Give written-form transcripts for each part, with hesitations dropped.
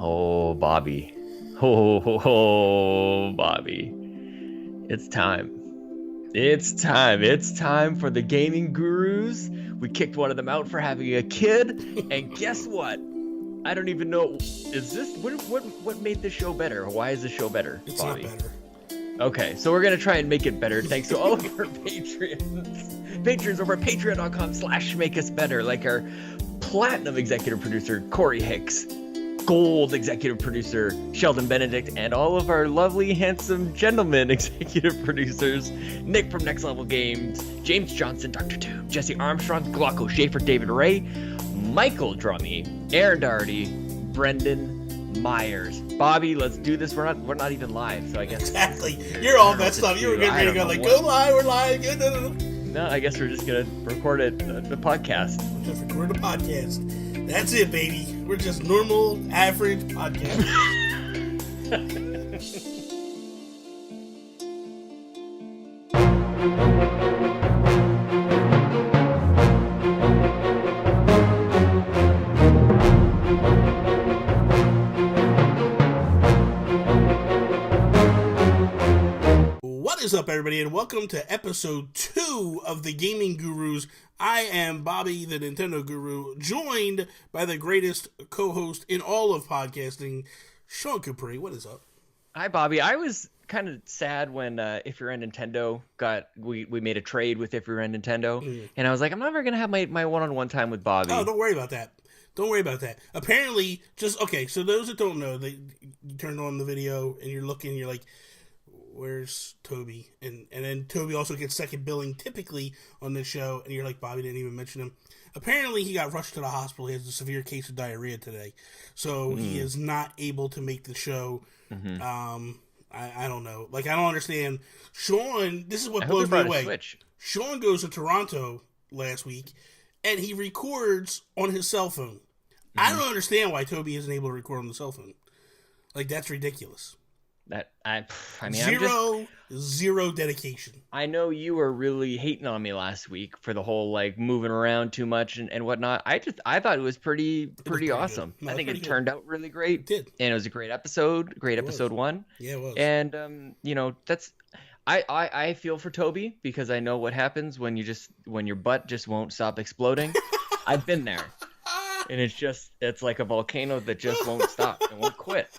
Oh, Bobby. Oh, Bobby. It's time. It's time for the gaming gurus. We kicked one of them out for having a kid, and guess what? I don't even know. Is this what made this show better? Why is the show better, It's Bobby? not better. Okay, so we're gonna try and make it better thanks to all of our patrons over at patreon.com/makeusbetter, like our platinum executive producer Cory Hicks, gold executive producer Sheldon Benedict, and all of our lovely handsome gentlemen executive producers Nick from Next Level Games, James Johnson, Dr. Tube, Jesse Armstrong, Glauco, Schaffer, David Ray, Michael Drummie, Aaron Doherty, Brendan Myers. Bobby, let's do this. We're not even live, so I guess Exactly. You're all messed up. You were getting ready to go like, go live, we're live. No. No, I guess we're just gonna record it, the podcast. Just record a podcast. That's it, baby. We're just normal, average podcast. What is up, everybody, and welcome to episode 2 of the Gaming Gurus. I am Bobby, the Nintendo Guru, joined by the greatest co-host in all of podcasting, Sean Capri. What is up? Hi, Bobby. I was kind of sad when If You're a Nintendo we made a trade with If You're a Nintendo, and I was like, I'm never gonna have my one-on-one time with Bobby. Oh, don't worry about that. Don't worry about that. Apparently, so those that don't know, you turned on the video and you're looking, you're like, where's Toby? And then Toby also gets second billing typically on this show, and you're like, Bobby didn't even mention him. Apparently, he got rushed to the hospital. He has a severe case of diarrhea today, so he is not able to make the show. I don't know. Like, I don't understand. Sean, this is what blows me away. Sean goes to Toronto last week, and he records on his cell phone. I don't understand why Toby isn't able to record on the cell phone. Like, that's ridiculous. I mean, Zero dedication. I know you were really hating on me last week for the whole like moving around too much and whatnot. I thought it was pretty awesome. No, I think it turned out really great. It did. And it was a great episode. Episode 1. Yeah, it was. And that's I feel for Toby because I know what happens when your butt just won't stop exploding. I've been there. And it's like a volcano that just won't stop and won't quit.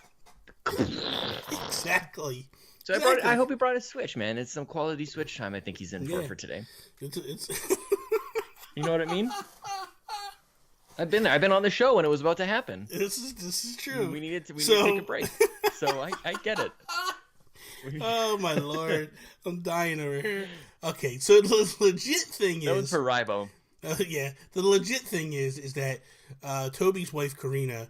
Exactly. So I hope he brought a Switch, man. It's some quality Switch time I think he's in for today. It's You know what I mean? I've been there. I've been on the show when it was about to happen. This is true. We needed to take a break. So I get it. Oh my lord. I'm dying over here. Okay, so the legit thing is... That was for Rybo. Yeah. The legit thing is that Toby's wife, Karina,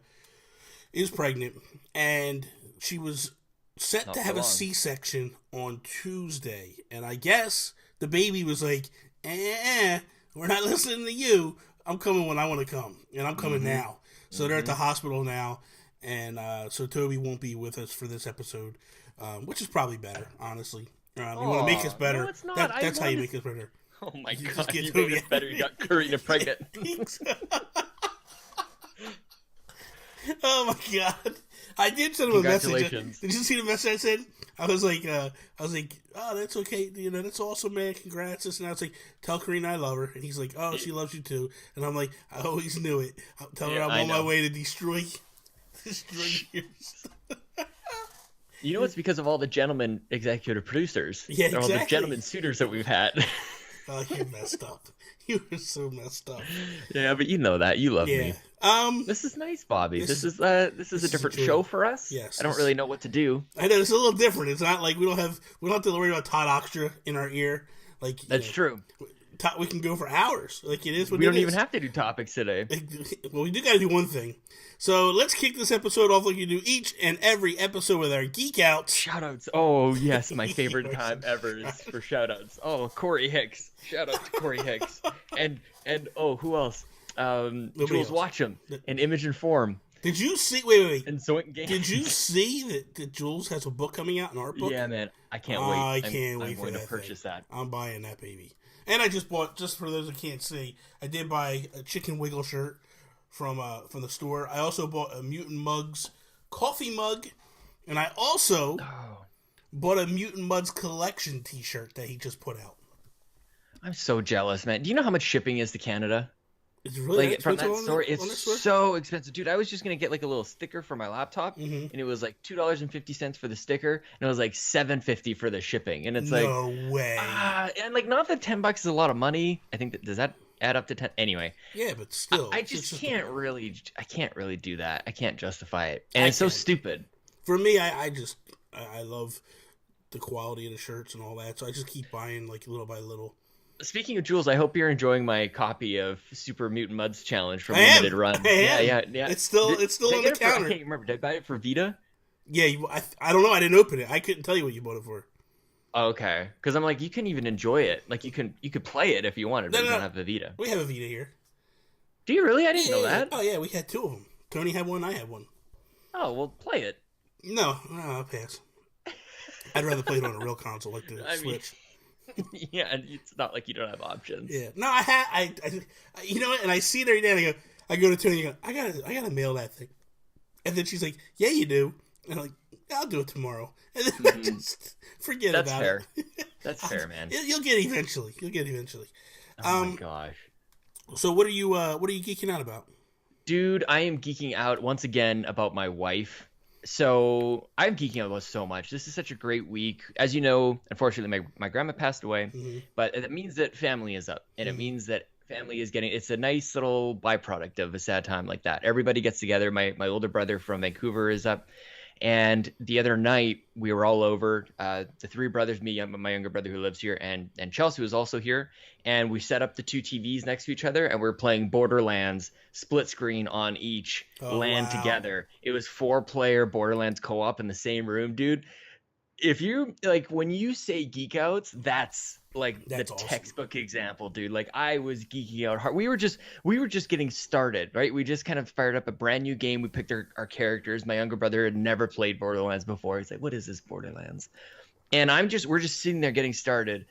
is pregnant, and she was set to have a C-section on Tuesday, and I guess the baby was like, we're not listening to you. I'm coming when I want to come, and I'm coming now. So they're at the hospital now, and so Toby won't be with us for this episode, which is probably better, honestly. You want to make us better. No, it's not. That's how you make us better. Oh my You god, just get you Toby made it better. You got Karina pregnant. Oh my god! I did send him a message. Congratulations. Did you see the message I sent? I was like, oh, that's okay. That's awesome, man. Congrats. And I was like, tell Karina I love her. And he's like, oh, she loves you too. And I'm like, I always knew it. I'll tell her I'm on my way to destroy you. You know, it's because of all the gentlemen executive producers. Yeah, exactly. All the gentlemen suitors that we've had. Oh, you messed up. You were so messed up. Yeah, but you know that. You love me. This is nice, Bobby. This is a different show for us. Yes. I don't really know what to do. I know, it's a little different. It's not like we don't have to worry about Todd Oxtra in our ear. Like That's true. We can go for hours. Like it is what we it don't is. even have to do topics today. Well, we do got to do one thing. So let's kick this episode off like you do each and every episode with our Geek Out. Shoutouts. Oh, yes. My favorite time ever is for shoutouts. Oh, Cory Hicks. Shout out to Cory Hicks. And who else? Jules Watcham and Image and Form. Did you see? Wait. And Zoink Games. Did you see that Jules has a book coming out, an art book? Yeah, man. I can't wait. I can't wait I'm for going that to purchase that. I'm buying that baby. And I just bought, just for those that can't see, I did buy a Chicken Wiggle shirt from the store. I also bought a Mutant Mugs coffee mug, and I also Oh, bought a Mutant Muds collection T-shirt that he just put out. I'm so jealous, man. Do you know how much shipping is to Canada? It's really Like from that store, on that store? it's so expensive, dude. I was just gonna get like a little sticker for my laptop, Mm-hmm. and it was like $2.50 for the sticker, and it was like $7.50 for the shipping, and it's like, No way. and like not that $10 is a lot of money. I think does that add up to 10 anyway? Yeah, but still, I it's just just can't really do that. I can't justify it, and it's so stupid. For me, I love the quality of the shirts and all that, so I just keep buying like little by little. Speaking of Jules, I hope you're enjoying my copy of Super Mutant Muds Challenge from I am. Limited Run. I am. Yeah. It's still on Did the I get it for- counter. I can't remember. Did I buy it for Vita? Yeah, I don't know. I didn't open it. I couldn't tell you what you bought it for. Oh, okay, because I'm like, you can even enjoy it. Like you could play it if you wanted, but No, you no. don't have the Vita. We have a Vita here. Do you really? I didn't know that. Oh yeah, we had two of them. Tony had one. I had one. Oh, well, play it. No, I'll pass. I'd rather play it on a real console like the I mean- Switch. Yeah, and it's not like you don't have options. Yeah. No, I you know what? And I see it every day. And I go to Tony. And I go, I gotta mail that thing. And then she's like, "Yeah, you do." And I'm like, "I'll do it tomorrow." And then I just forget That's about fair. it. That's fair, man. You'll get it eventually. You'll get it eventually. Oh my gosh. So what are you geeking out about? Dude, I am geeking out once again about my wife. So I'm geeking out about so much. This is such a great week. As you know, unfortunately, my grandma passed away, but it means that family is up, and it means that family is getting. It's a nice little byproduct of a sad time like that. Everybody gets together. My older brother from Vancouver is up, and the other night we were all over. The three brothers, me, my younger brother who lives here, and Chelsea was also here, and we set up the two TVs next to each other, and we're playing Borderlands split screen on each LAN together. It was 4-player Borderlands co-op in the same room, dude. If you like, when you say geek outs, that's the awesome. textbook example, dude. Like I was geeking out hard. We were just getting started, right? We just kind of fired up a brand new game. We picked our characters. My younger brother had never played Borderlands before. He's like, "What is this Borderlands?" And we're just sitting there getting started.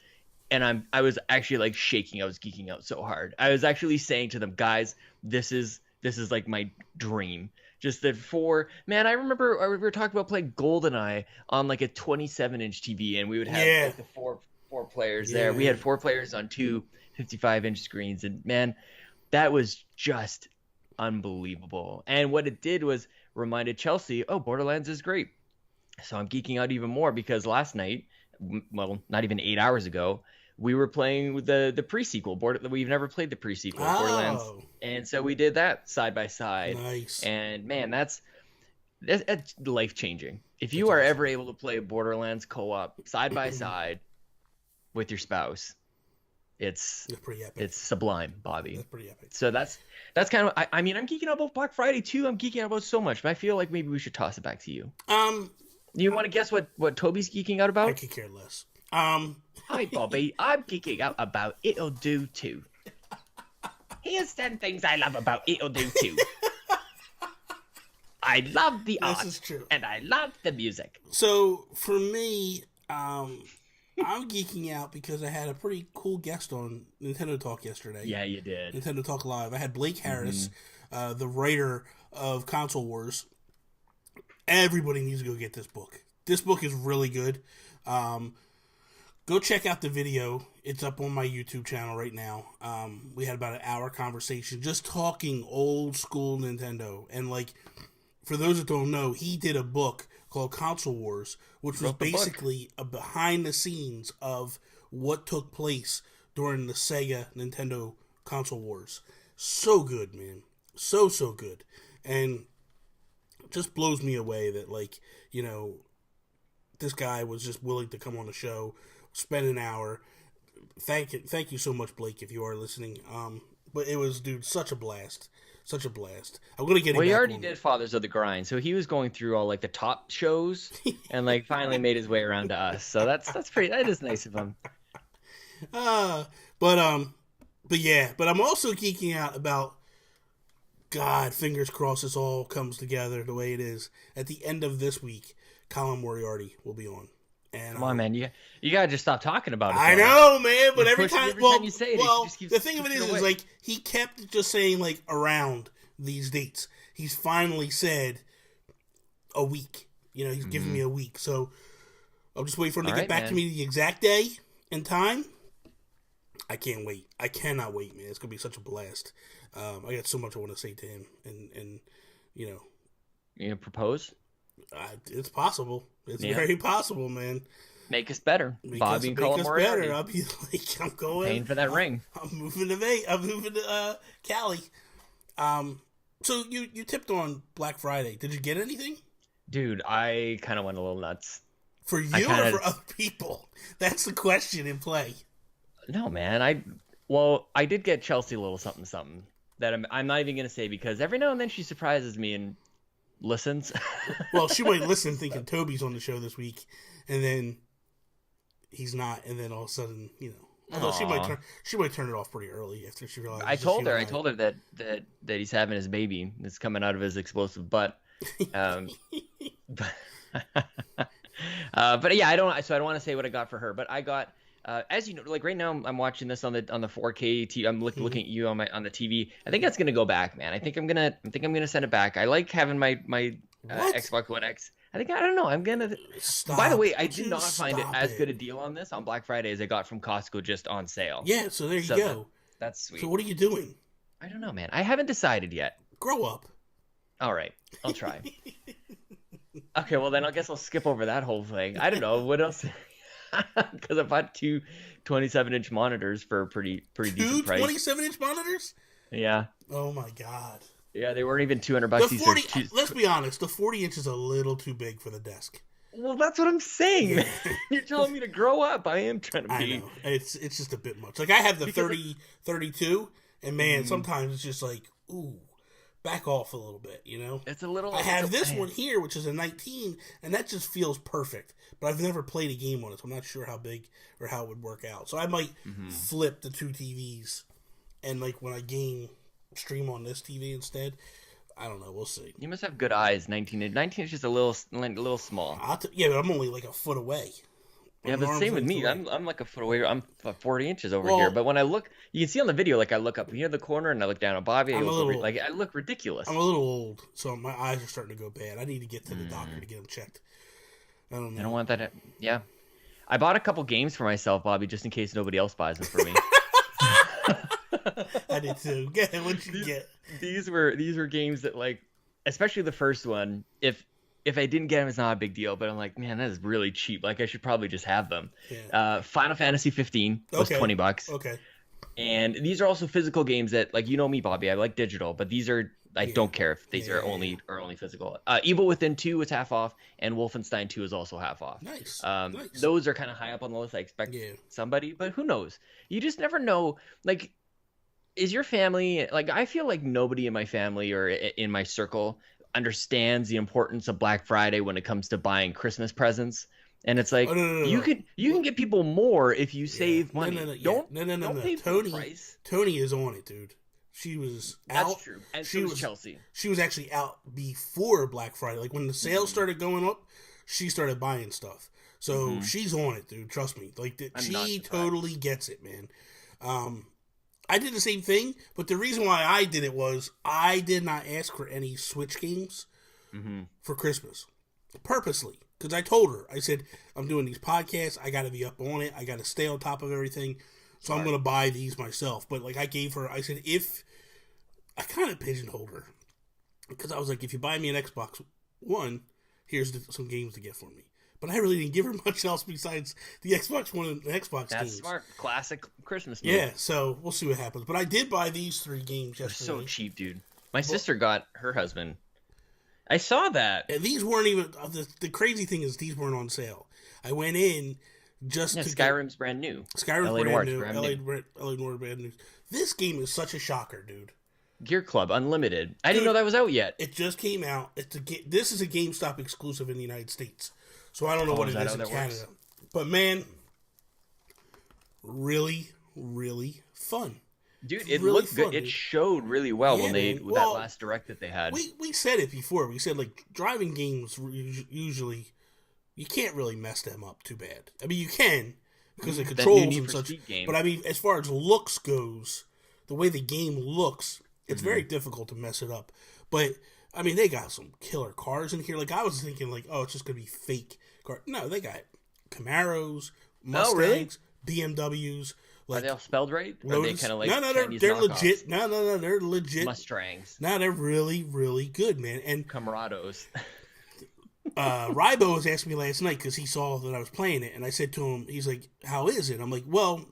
And I was actually like shaking. I was geeking out so hard. I was actually saying to them, guys, this is like my dream. Just that man, I remember we were talking about playing GoldenEye on like a 27-inch TV, and we would have like the four players there. We had 4 players on two 55-inch screens, and man, that was just unbelievable. And what it did was reminded Chelsea, oh, Borderlands is great. So I'm geeking out even more because last night, well, not even 8 hours ago, we were playing with the pre-sequel. We've never played the pre-sequel, Borderlands. And so we did that side by side. Nice. And man, that's life-changing. If you are ever able to play Borderlands co-op side by side with your spouse, it's pretty epic. It's sublime, Bobby. That's pretty epic. So that's kind of, I mean, I'm geeking out about Black Friday too. I'm geeking out about so much, but I feel like maybe we should toss it back to you. You want to guess what Toby's geeking out about? I could care less. Hi, Bobby. I'm geeking out about It'll Do Too. Here's 10 things I love about It'll Do Too. I love the art. This is true. And I love the music. So, for me, I'm geeking out because I had a pretty cool guest on Nintendo Talk yesterday. Yeah, you did. Nintendo Talk Live. I had Blake Harris, the writer of Console Wars. Everybody needs to go get this book. This book is really good. Go check out the video. It's up on my YouTube channel right now. We had about an hour conversation just talking old school Nintendo. And like, for those that don't know, he did a book called Console Wars, which was basically a behind the scenes of what took place during the Sega Nintendo Console Wars. So good, man. So good. And just blows me away that, like, you know, this guy was just willing to come on the show, spend an hour. Thank you so much, Blake, if you are listening. But it was, dude, such a blast. Such a blast. I'm gonna get. Well, he already did Fathers of the Grind, so he was going through all like the top shows, and like finally made his way around to us. So that's pretty. That is nice of him. But I'm also geeking out about. God, fingers crossed this all comes together the way it is. At the end of this week, Colin Moriarty will be on. And, come on, man, you gotta just stop talking about it. I know, man, but every time you say it, well, it just keeps the thing of it is like he kept just saying like around these dates. He's finally said a week. He's giving me a week. So I'll just wait for him to get back to me the exact day and time. I can't wait. I cannot wait, man. It's going to be such a blast. I got so much I want to say to him. And you know. You going to propose? It's possible. It's very possible, man. Make us better. Bobby and Colin Moriarty. Better. I'll be like, I'm going. Paying for that ring. I'm moving to Cali. So you tipped on Black Friday. Did you get anything? Dude, I kind of went a little nuts. For you or for other people? That's the question in play. No, man. I did get Chelsea a little something that I'm not even going to say because every now and then she surprises me and listens. Well, she might listen thinking Toby's on the show this week, and then he's not, and then all of a sudden, although she might turn it off pretty early after she realizes. I told her that he's having his baby. It's coming out of his explosive butt. But yeah, I don't want to say what I got for her, but I got as you know, like right now I'm watching this on the 4K TV. I'm looking at you on the TV. I think that's gonna go back, man. I think I'm gonna send it back. I like having my Xbox One X. I don't know. I'm gonna. Stop. By the way, I did not find it as good a deal on this on Black Friday as I got from Costco just on sale. Yeah, so there you go. That's sweet. So what are you doing? I don't know, man. I haven't decided yet. Grow up. All right, I'll try. Okay, well then I guess I'll skip over that whole thing. I don't know what else. Because I bought two 27-inch monitors for a pretty decent price. 27-inch monitors? Yeah. Oh my god. Yeah, they weren't even $200. Let's be honest, the 40 inch is a little too big for the desk. Well, that's what I'm saying, man. You're telling me to grow up. I am trying to be. I know. It's just a bit much. Like I have the 32, and man, sometimes it's just like, ooh, back off a little bit, It's a little. I have this one here, which is a 19, and that just feels perfect. But I've never played a game on it, so I'm not sure how big or how it would work out. So I might flip the two TVs, and like when I stream on this TV instead. I don't know. We'll see. You must have good eyes. 19 is just a little small. Yeah, but I'm only like a foot away. Yeah, but same with me. I'm like a foot away. I'm 40 inches over here. But when I look, you can see on the video, like I look up here in the corner and I look down at Bobby. I look ridiculous. I'm a little old, so my eyes are starting to go bad. I need to get to the doctor to get them checked. I don't know. I don't want that. Yeah. I bought a couple games for myself, Bobby, just in case nobody else buys them for me. I did too. What'd you get? These were games that, like, especially the first one, if I didn't get them, it's not a big deal. But I'm like, man, that is really cheap. Like, I should probably just have them. Yeah. Final Fantasy 15 was $20. Okay. And these are also physical games that, like, you know me, Bobby, I like digital, but these are, I don't care if these are only physical. Evil Within 2 is half off, and Wolfenstein 2 is also half off. Nice. Those are kind of high up on the list. I expect somebody, but who knows? You just never know. Like, is your family, like, I feel like nobody in my family or in my circle understands the importance of Black Friday when it comes to buying Christmas presents. And it's like, you can get people more if you save money. Don't pay full price. Tony is on it, dude. She was out. That's true. And she was Chelsea. She was actually out before Black Friday. Like when the sales started going up, she started buying stuff. So she's on it, dude. Trust me. Like she totally gets it, man. I did the same thing, but the reason why I did it was I did not ask for any Switch games for Christmas. Purposely. Because I told her, I said, I'm doing these podcasts. I got to be up on it. I got to stay on top of everything. So I'm going to buy these myself. But like I gave her, I said, I kind of pigeonholed her. Because I was like, if you buy me an Xbox One, here's some games to get for me. But I really didn't give her much else besides the Xbox One and the Xbox games. That's smart. Classic Christmas move. Yeah, so we'll see what happens. But I did buy these 3 games yesterday. They're so cheap, dude. My sister got her husband. I saw that. And these weren't even... The crazy thing is these weren't on sale. I went in just to... Skyrim's brand new. Skyrim's brand new. LA Noir brand new. This game is such a shocker, dude. Gear Club Unlimited. I didn't know that was out yet. It just came out. This is a GameStop exclusive in the United States. So I don't know what it is in Canada. But man, really, really fun. Dude, it really looked good. Dude. It showed really well when that last direct that they had. We said it before. We said, like, driving games usually, you can't really mess them up too bad. I mean, you can, because of controls and such. But I mean, as far as looks goes, the way the game looks, it's very difficult to mess it up. But I mean, they got some killer cars in here. Like, I was thinking, like, oh, it's just going to be fake car. No, they got Camaros, Mustangs, BMWs. Like, are they all spelled right? Or Lotus. are they kind of like no, Chinese they're knockoffs? legit. No, they're legit. Mustangs. No, they're really, really good, man. And Camarados. Rybo was asking me last night because he saw that I was playing it, and I said to him, he's like, how is it? I'm like, well,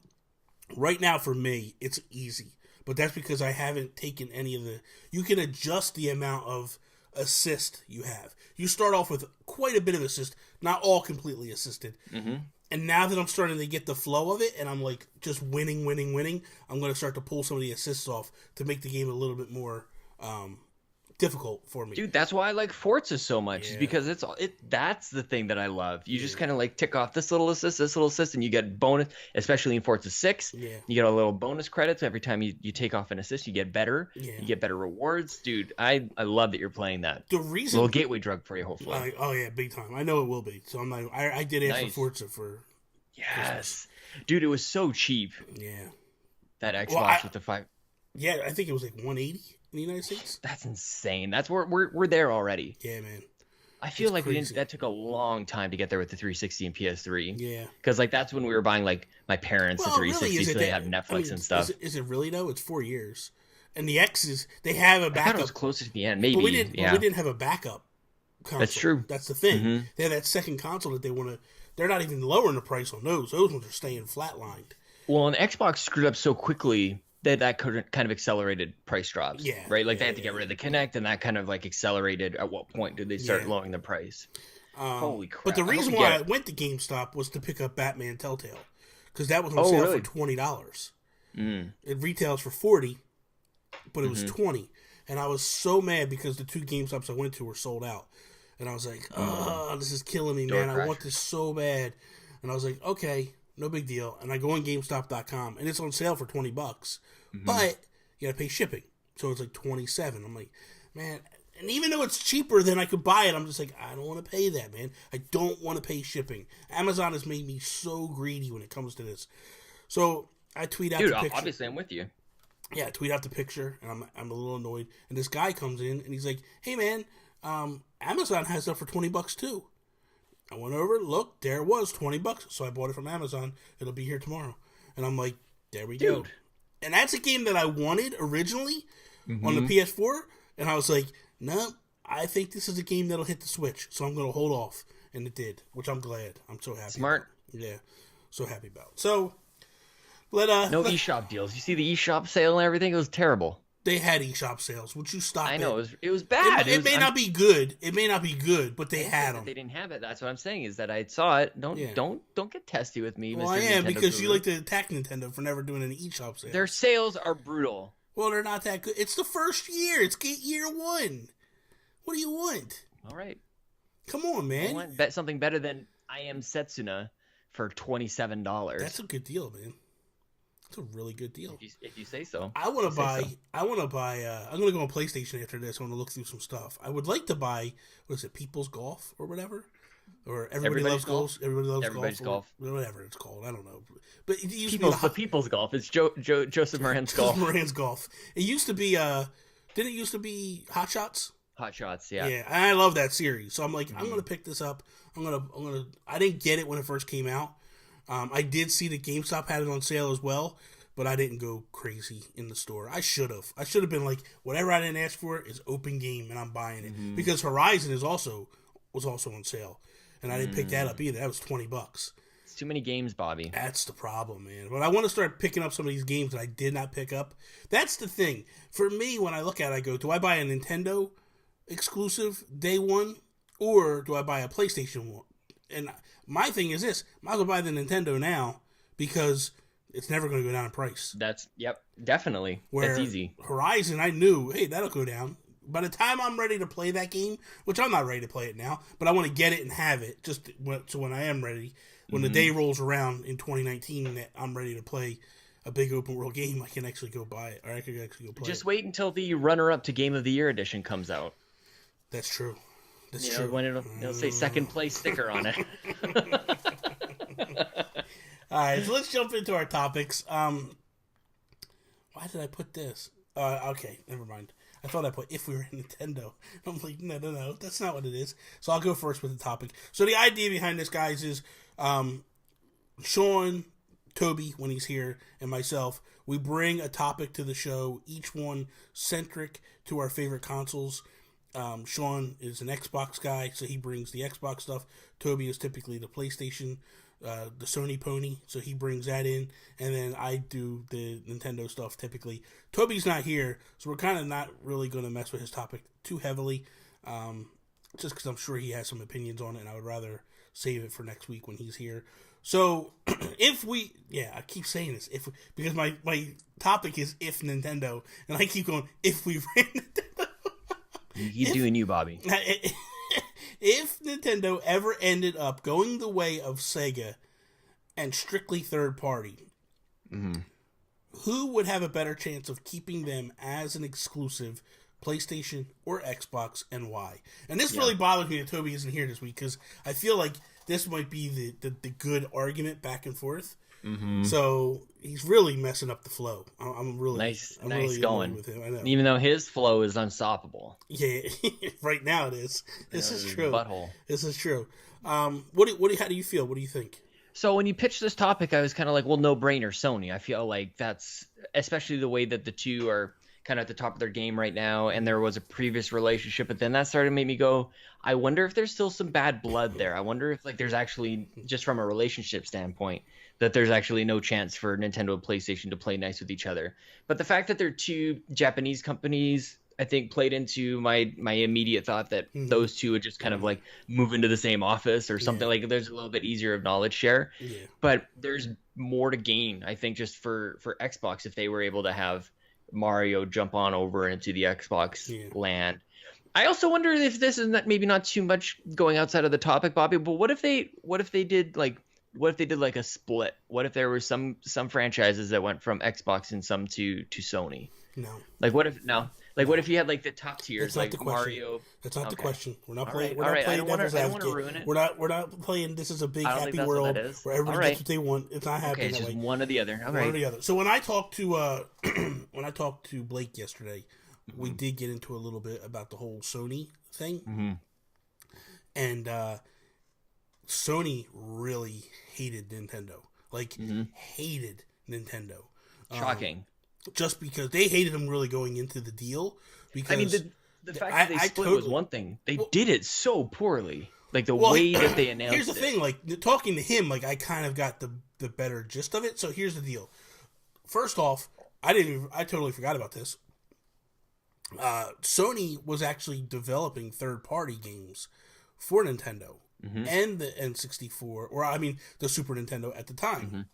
right now for me, it's easy. But that's because I haven't taken any of the... You can adjust the amount of assist you have. You start off with quite a bit of assist, not all completely assisted. Mm-hmm. And now that I'm starting to get the flow of it, and I'm like just winning, I'm going to start to pull some of the assists off to make the game a little bit more difficult for me. Dude, that's why I like Forza so much. Yeah. Is because that's the thing that I love. You just kind of like tick off this little assist, and you get bonus, especially in Forza 6. Yeah. You get a little bonus credits every time you take off an assist. You get better. Yeah. You get better rewards. Dude, I love that you're playing that. The reason... A little gateway drug for you, hopefully. Oh, yeah, big time. I know it will be. So I'm like, I did ask for Forza for Christmas. Dude, it was so cheap. Yeah. That Xbox with the 5... Yeah, I think it was like 180 in the United States. That's insane. That's where we're there already. Yeah, man. I feel like that took a long time to get there with the 360 and PS3. Yeah. Because like that's when we were buying like my parents the 360, so they have Netflix and stuff. Is it really though? It's 4 years, and the X's they have a backup. I thought it was closer to the end, maybe. But we didn't have a backup console. That's true. That's the thing. Mm-hmm. They have that second console that they want to. They're not even lowering the price on those. Those ones are staying flatlined. Well, and Xbox screwed up so quickly that kind of accelerated price drops. Yeah. Right? Like they had to get rid of the Kinect, and that kind of like accelerated. At what point did they start lowering the price? Holy crap. But the reason why I went to GameStop was to pick up Batman Telltale. Because that was on sale for $20. It retails for $40, but it was $20. And I was so mad because the two GameStops I went to were sold out. And I was like, oh, this is killing me, man. I want this so bad. And I was like, okay, no big deal. And I go on GameStop.com, and it's on sale for $20. But you got to pay shipping. So it's like $27. I'm like, man... And even though it's cheaper than I could buy it, I'm just like, I don't want to pay that, man. I don't want to pay shipping. Amazon has made me so greedy when it comes to this. So I tweet out the picture. Obviously, I'm with you. Yeah, I tweet out the picture, and I'm a little annoyed. And this guy comes in, and he's like, hey, man, Amazon has stuff for $20 too. I went over, look, there it was, $20. So I bought it from Amazon. It'll be here tomorrow. And I'm like, there we go. And that's a game that I wanted originally on the PS4. And I was like, no, I think this is a game that'll hit the Switch, so I'm going to hold off. And it did, which I'm glad. I'm so happy. Smart. Yeah, so happy about. So, no eShop deals. You see the eShop sale and everything? It was terrible. They had eShop sales. Would you stop it? I know. It was bad. It may not be good. It may not be good, but they had them. They didn't have it. That's what I'm saying, is that I saw it. Don't get testy with me, well, Mr. I am, Nintendo because Guru. you like to attack Nintendo for never doing an eShop sale. Their sales are brutal. Well, they're not that good. It's the first year. It's year one. What do you want? All right. Come on, man. I want something better than I Am Setsuna for $27. That's a good deal, man. That's a really good deal. If you say so. I want to buy. I'm going to go on PlayStation after this. I want to look through some stuff. I would like to buy, what is it, People's Golf or whatever? Or Everybody Loves Golf? Everybody's Golf. Whatever it's called. I don't know. But it used to be the People's Golf. It's Joseph Moran's Golf. Joseph Moran's Golf. It used to be, didn't it used to be Hot Shots? Hot Shots, yeah. Yeah, and I love that series. So I'm like, I'm going to pick this up. I didn't get it when it first came out. I did see that GameStop had it on sale as well, but I didn't go crazy in the store. I should have. I should have been like, whatever I didn't ask for is open game, and I'm buying it. Because Horizon was also on sale, and I didn't pick that up either. That was $20. It's too many games, Bobby. That's the problem, man. But I want to start picking up some of these games that I did not pick up. That's the thing. For me, when I look at it, I go, do I buy a Nintendo exclusive day one, or do I buy a PlayStation one? And my thing is this: might as well buy the Nintendo now, because it's never going to go down in price. Definitely. That's easy. Horizon, I knew, hey, that'll go down. By the time I'm ready to play that game, which I'm not ready to play it now, but I want to get it and have it, just so when I am ready, when the day rolls around in 2019, that I'm ready to play a big open world game, I can actually go buy it, or I can actually go play it. Just wait until the runner-up to Game of the Year edition comes out. That's true. That's true. When it'll say second place sticker on it. All right, so let's jump into our topics. Why did I put this? Okay, never mind. I thought I put if we were Nintendo. I'm like, no, that's not what it is. So I'll go first with the topic. So the idea behind this, guys, is Sean, Toby, when he's here, and myself, we bring a topic to the show, each one centric to our favorite consoles. Sean is an Xbox guy, so he brings the Xbox stuff. Toby is typically the PlayStation, the Sony pony, so he brings that in. And then I do the Nintendo stuff typically. Toby's not here, so we're kind of not really going to mess with his topic too heavily, just because I'm sure he has some opinions on it, and I would rather save it for next week when he's here. So, I keep saying this, because my topic is if Nintendo, and I keep going, if we ran Nintendo. You're doing you, Bobby. If Nintendo ever ended up going the way of Sega and strictly third party, who would have a better chance of keeping them as an exclusive, PlayStation or Xbox, and why? And this really bothers me that Toby isn't here this week, because I feel like this might be the good argument back and forth. So he's really messing up the flow. I'm really nice really going with him. I know. Even though his flow is unstoppable. Yeah, right now it is. This is true. Butthole. This is true. How do you feel? What do you think? So when you pitched this topic, I was kind of like, well, no brainer, Sony. I feel like that's especially the way that the two are kind of at the top of their game right now, and there was a previous relationship, but then that started to make me go, I wonder if there's still some bad blood there. I wonder if there's actually, just from a relationship standpoint, that there's actually no chance for Nintendo and PlayStation to play nice with each other. But the fact that they're two Japanese companies, I think, played into my immediate thought that those two would just kind of move into the same office or something. There's a little bit easier of knowledge share. But there's more to gain, I think, just for Xbox if they were able to have Mario jump on over into the Xbox land. I also wonder if this is maybe not too much going outside of the topic, Bobby, but what if they did a split? What if there were some franchises that went from Xbox and some to Sony? No. What if you had the top tiers, Mario? That's not the question. We're not playing. We're not playing devil's I don't want to advocate. ruin it. We're not playing. This is a big happy what world that is. where everybody gets what they want. It's not happening. Okay, it's that just way. one or the other. One or the other. So when I talked to Blake yesterday, we did get into a little bit about the whole Sony thing, and Sony really hated Nintendo. Hated Nintendo. Shocking. Just because they hated them really going into the deal. Because the fact that they split was one thing. They did it so poorly. Way that they announced it. Here's the thing. Talking to him, I kind of got the better gist of it. So here's the deal. First off, I totally forgot about this. Sony was actually developing third-party games for Nintendo and the N64, the Super Nintendo at the time.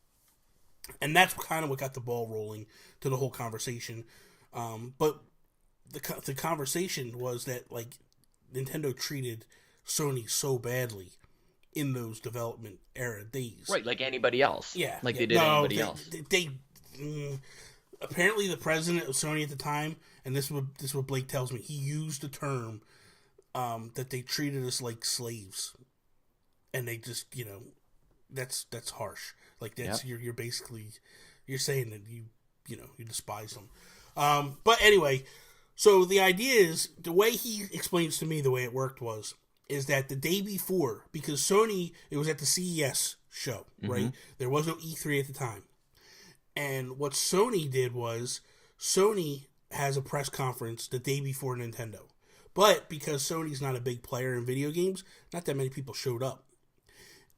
And that's kind of what got the ball rolling to the whole conversation. But the conversation was that Nintendo treated Sony so badly in those development era days, right? Like anybody else, yeah, they did anybody else. They apparently the president of Sony at the time, and this is what Blake tells me, he used the term that they treated us like slaves, and they just that's harsh. You're basically you're saying that you despise them. But anyway, so the idea is, the way he explains to me the way it worked is that the day before, because Sony, it was at the CES show, right? There was no E3 at the time. And what Sony did was, Sony has a press conference the day before Nintendo. But because Sony's not a big player in video games, not that many people showed up.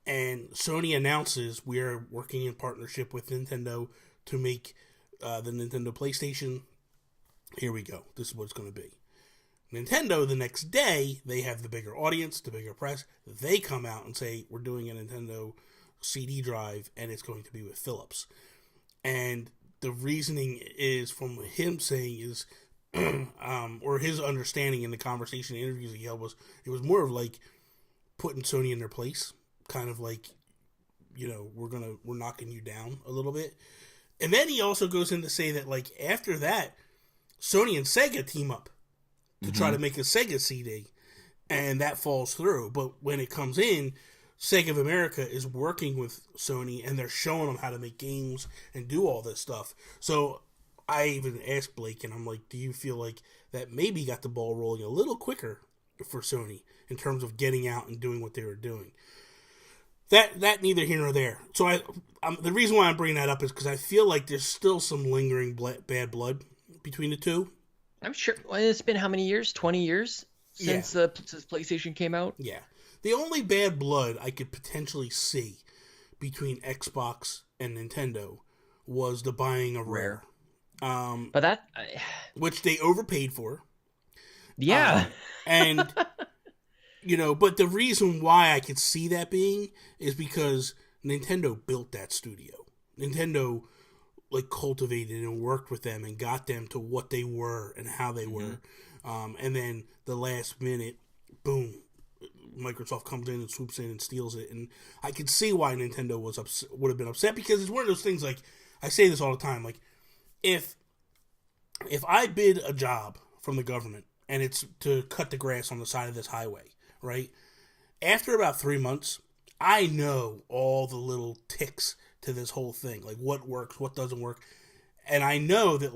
And Sony announces, we are working in partnership with Nintendo to make the Nintendo PlayStation. Here we go. This is what it's going to be. Nintendo, the next day, they have the bigger audience, the bigger press. They come out and say, we're doing a Nintendo CD drive, and it's going to be with Philips. And the reasoning is, from him saying, is, or his understanding in the conversation, the interviews he held, was, it was more of putting Sony in their place. Kind of we're knocking you down a little bit. And then he also goes in to say that, after that, Sony and Sega team up to try to make a Sega CD, and that falls through. But when it comes in, Sega of America is working with Sony, and they're showing them how to make games and do all this stuff. So I even asked Blake, and I'm like, do you feel like that maybe got the ball rolling a little quicker for Sony in terms of getting out and doing what they were doing. That neither here nor there. So the reason why I'm bringing that up is because I feel like there's still some lingering bad blood between the two. I'm sure. Well, it's been how many years? 20 years since PlayStation came out? Yeah. The only bad blood I could potentially see between Xbox and Nintendo was the buying of Rare. But that... which they overpaid for. Yeah. And... but the reason why I could see that being is because Nintendo built that studio. Nintendo, cultivated and worked with them and got them to what they were and how they were. And then the last minute, boom, Microsoft comes in and swoops in and steals it. And I could see why Nintendo would have been upset, because it's one of those things, I say this all the time, if I bid a job from the government and it's to cut the grass on the side of this highway, right? After about 3 months, I know all the little ticks to this whole thing, what works, what doesn't work, and I know that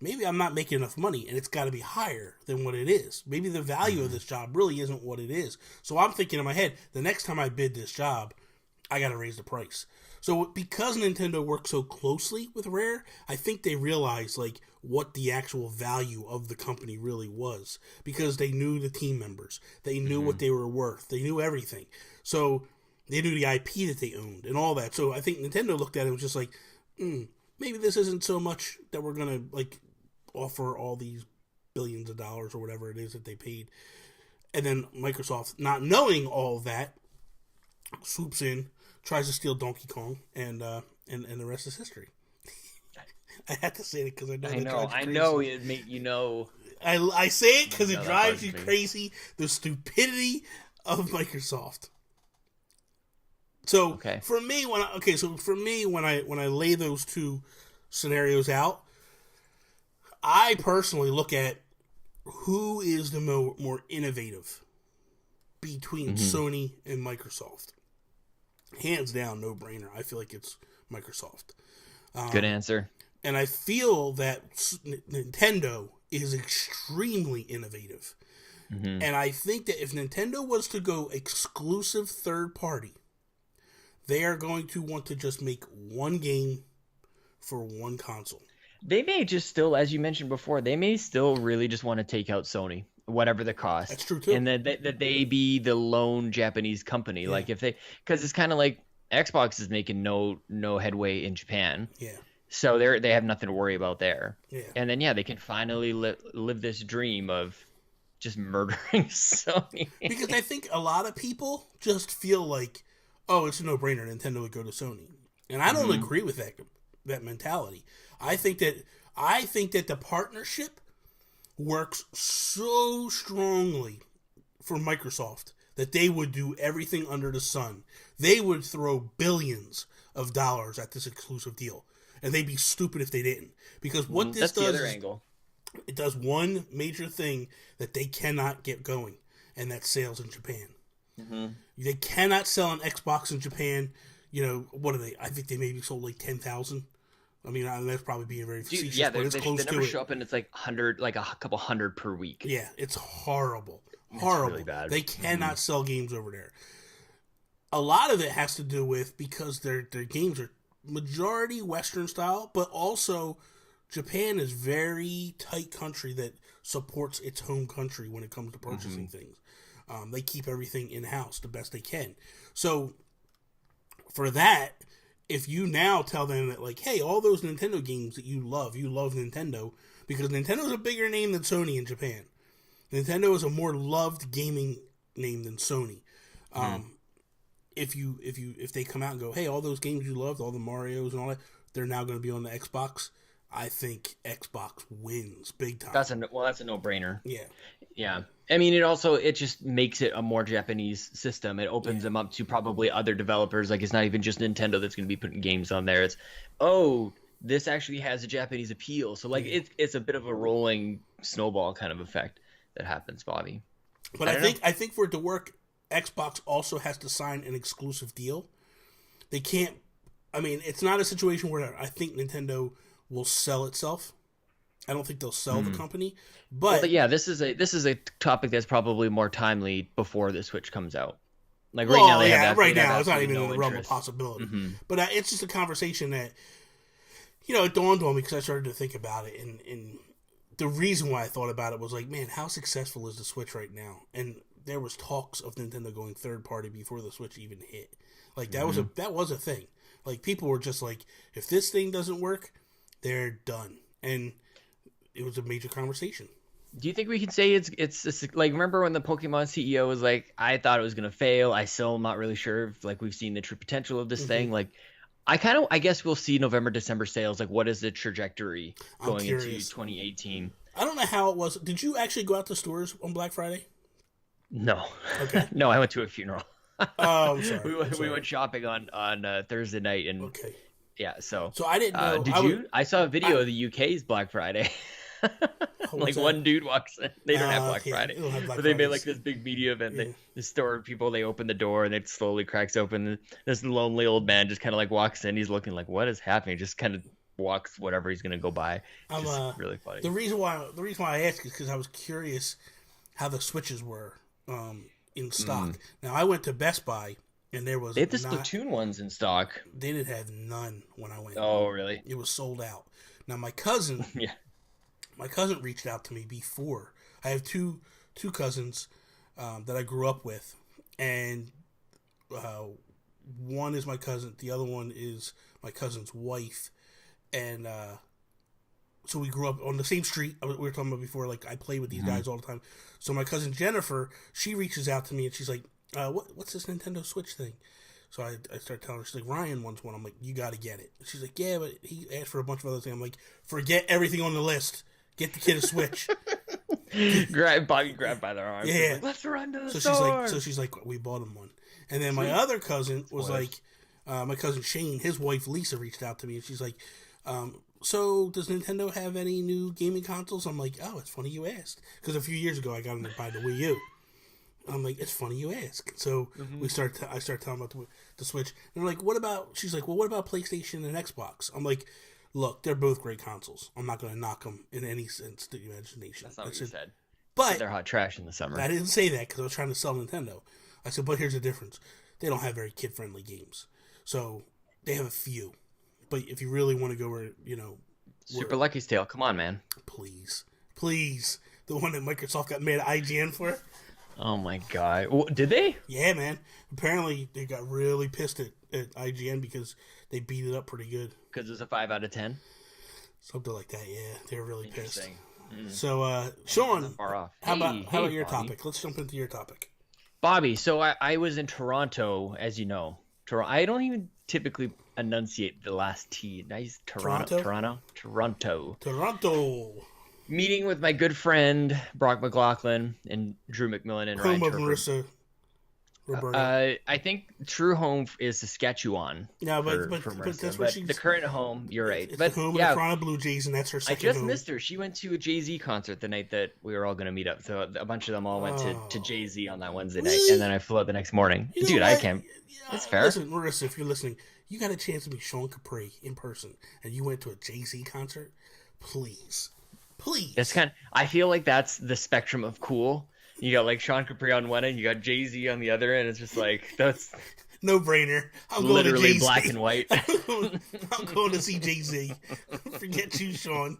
maybe I'm not making enough money, and it's got to be higher than what it is. Maybe the value of this job really isn't what it is. So I'm thinking in my head, the next time I bid this job, I got to raise the price. So because Nintendo works so closely with Rare, I think they realized what the actual value of the company really was, because they knew the team members, they knew what they were worth, they knew everything. So they knew the IP that they owned and all that. So I think Nintendo looked at it and was just maybe this isn't so much that we're gonna offer all these billions of dollars or whatever it is that they paid. And then Microsoft, not knowing all of that, swoops in, tries to steal Donkey Kong, and the rest is history. I had to say it because I know. I know it make I say it because it drives you crazy. The stupidity of Microsoft. So for me, when I lay those two scenarios out, I personally look at who is the more innovative between Sony and Microsoft. Hands down, no brainer. I feel like it's Microsoft. Good answer. And I feel that Nintendo is extremely innovative. And I think that if Nintendo was to go exclusive third party, they are going to want to just make one game for one console. They may just still, as you mentioned before, they may still really just want to take out Sony, whatever the cost. That's true too. And that they be the lone Japanese company. Yeah. Because it's kind of like Xbox is making no headway in Japan. Yeah. So they have nothing to worry about there. Yeah. And then they can finally live this dream of just murdering Sony. Because I think a lot of people just feel like, oh, it's a no-brainer. Nintendo would go to Sony, and I don't agree with that mentality. I think that the partnership works so strongly for Microsoft that they would do everything under the sun. They would throw billions of dollars at this exclusive deal, and they'd be stupid if they didn't. Because what this does, the other angle. It does one major thing that they cannot get going, and that's sales in Japan. They cannot sell an Xbox in Japan. What are they? I think they maybe sold 10,000. I mean, that's probably being very facetious, but it's close to it. They never show up, and it's 100, a couple hundred per week. Yeah, it's horrible. It's really bad. They cannot sell games over there. A lot of it has to do with because their games are majority Western style, but also Japan is very tight country that supports its home country when it comes to purchasing things. They keep everything in-house the best they can. So, for that, if you now tell them that, hey, all those Nintendo games that you love Nintendo, because Nintendo is a bigger name than Sony in Japan. Nintendo is a more loved gaming name than Sony. If they come out and go, hey, all those games you loved, all the Marios and all that, they're now going to be on the Xbox, I think Xbox wins big time. That's a no-brainer. Yeah. Yeah. I mean, it just makes it a more Japanese system. It opens them up to probably other developers. It's not even just Nintendo that's going to be putting games on there. It's, this actually has a Japanese appeal. So, it's a bit of a rolling snowball kind of effect that happens, Bobby. But I think for it to work, Xbox also has to sign an exclusive deal. They can't. I mean, it's not a situation where I think Nintendo will sell itself. I don't think they'll sell the company. But yeah, this is a topic that's probably more timely before the Switch comes out. Like right now, it's not even in the realm of possibility. But it's just a conversation that, it dawned on me because I started to think about it, and the reason why I thought about it was like, man, how successful is the Switch right now? And there was talks of Nintendo going third party before the Switch even hit. Like that was a thing. Like people were just like, if this thing doesn't work, they're done, and it was a major conversation. Do you think we can say it's like, remember when the Pokemon CEO was like, I thought it was gonna fail. I still am not really sure if like we've seen the true potential of this thing. Like, I guess we'll see November, December sales. Like, what is the trajectory going into 2018? I don't know how it was. Did you actually go out to stores on Black Friday? No. Okay. No, I went to a funeral. Oh, I'm sorry. We went shopping on Thursday night, and okay. Yeah, so I didn't know. Did you? I saw a video of the UK's Black Friday. Like one dude walks in. They don't have Black Friday. But they made like this big media event. Yeah. The store people, they open the door and it slowly cracks open. This lonely old man just kind of like walks in. He's looking like, what is happening? Just kind of walks whatever he's going to go buy. It's really funny. The reason why I asked is because I was curious how the Switches were in stock. Now I went to Best Buy and there was they had the Splatoon ones in stock. They didn't have none when I went. Oh, really? It was sold out. Now my cousin My cousin reached out to me before. I have two cousins that I grew up with, and one is my cousin. The other one is my cousin's wife, and so we grew up on the same street. We were talking about before. Like I play with these guys all the time. So my cousin Jennifer, she reaches out to me and she's like, "What's this Nintendo Switch thing?" So I start telling her, she's like, Ryan wants one. I'm like, you got to get it. She's like, yeah, but he asked for a bunch of other things. I'm like, forget everything on the list. Get the kid a Switch. Bobby grabbed by their arm. Yeah. Like, let's run to the store. She's like, we bought him one. And then my other cousin was like, my cousin Shane, his wife Lisa reached out to me and she's like, so does Nintendo have any new gaming consoles? I'm like, oh, it's funny you asked. Because a few years ago I got him to buy the Wii U. I'm like, it's funny you ask. So I start telling about the Switch. And I'm like, what about? She's like, well, what about PlayStation and Xbox? I'm like, look, they're both great consoles. I'm not going to knock them in any sense to the imagination. That's not what you said. But they're hot trash in the summer. I didn't say that because I was trying to sell Nintendo. I said, but here's the difference. They don't have very kid-friendly games. So they have a few. But if you really want to go where, Super Lucky's Tale. Come on, man. Please. The one that Microsoft got mad at IGN for. Oh my god. Well, did they? Yeah, man. Apparently they got really pissed at IGN because they beat it up pretty good. Because it's a 5 out of 10? Something like that, yeah. They were really pissed. So, Sean, how about your topic? Let's jump into your topic. Bobby, so I was in Toronto, as you know. I don't even typically enunciate the last T. Nice. Toronto. Meeting with my good friend Brock McLaughlin and Drew McMillan and Ryan Turford. Marissa Roberta. I think true home is Saskatchewan. Yeah, but that's what the current home. You're right. It's but the home of the Toronto Blue Jays, and that's her second home. I just missed her. She went to a Jay-Z concert the night that we were all going to meet up. So a bunch of them all went to Jay-Z on that Wednesday night, and then I flew out the next morning. Dude, I can't. It's fair. Listen, Marissa, if you're listening, you got a chance to meet Sean Capri in person, and you went to a Jay-Z concert. Please. It's I feel like that's the spectrum of cool. You got like Sean Capri on one end, you got Jay-Z on the other end. It's just like, that's no brainer. I'm literally going to Jay-Z. black and white. I'm going to see Jay-Z. Forget you, Sean.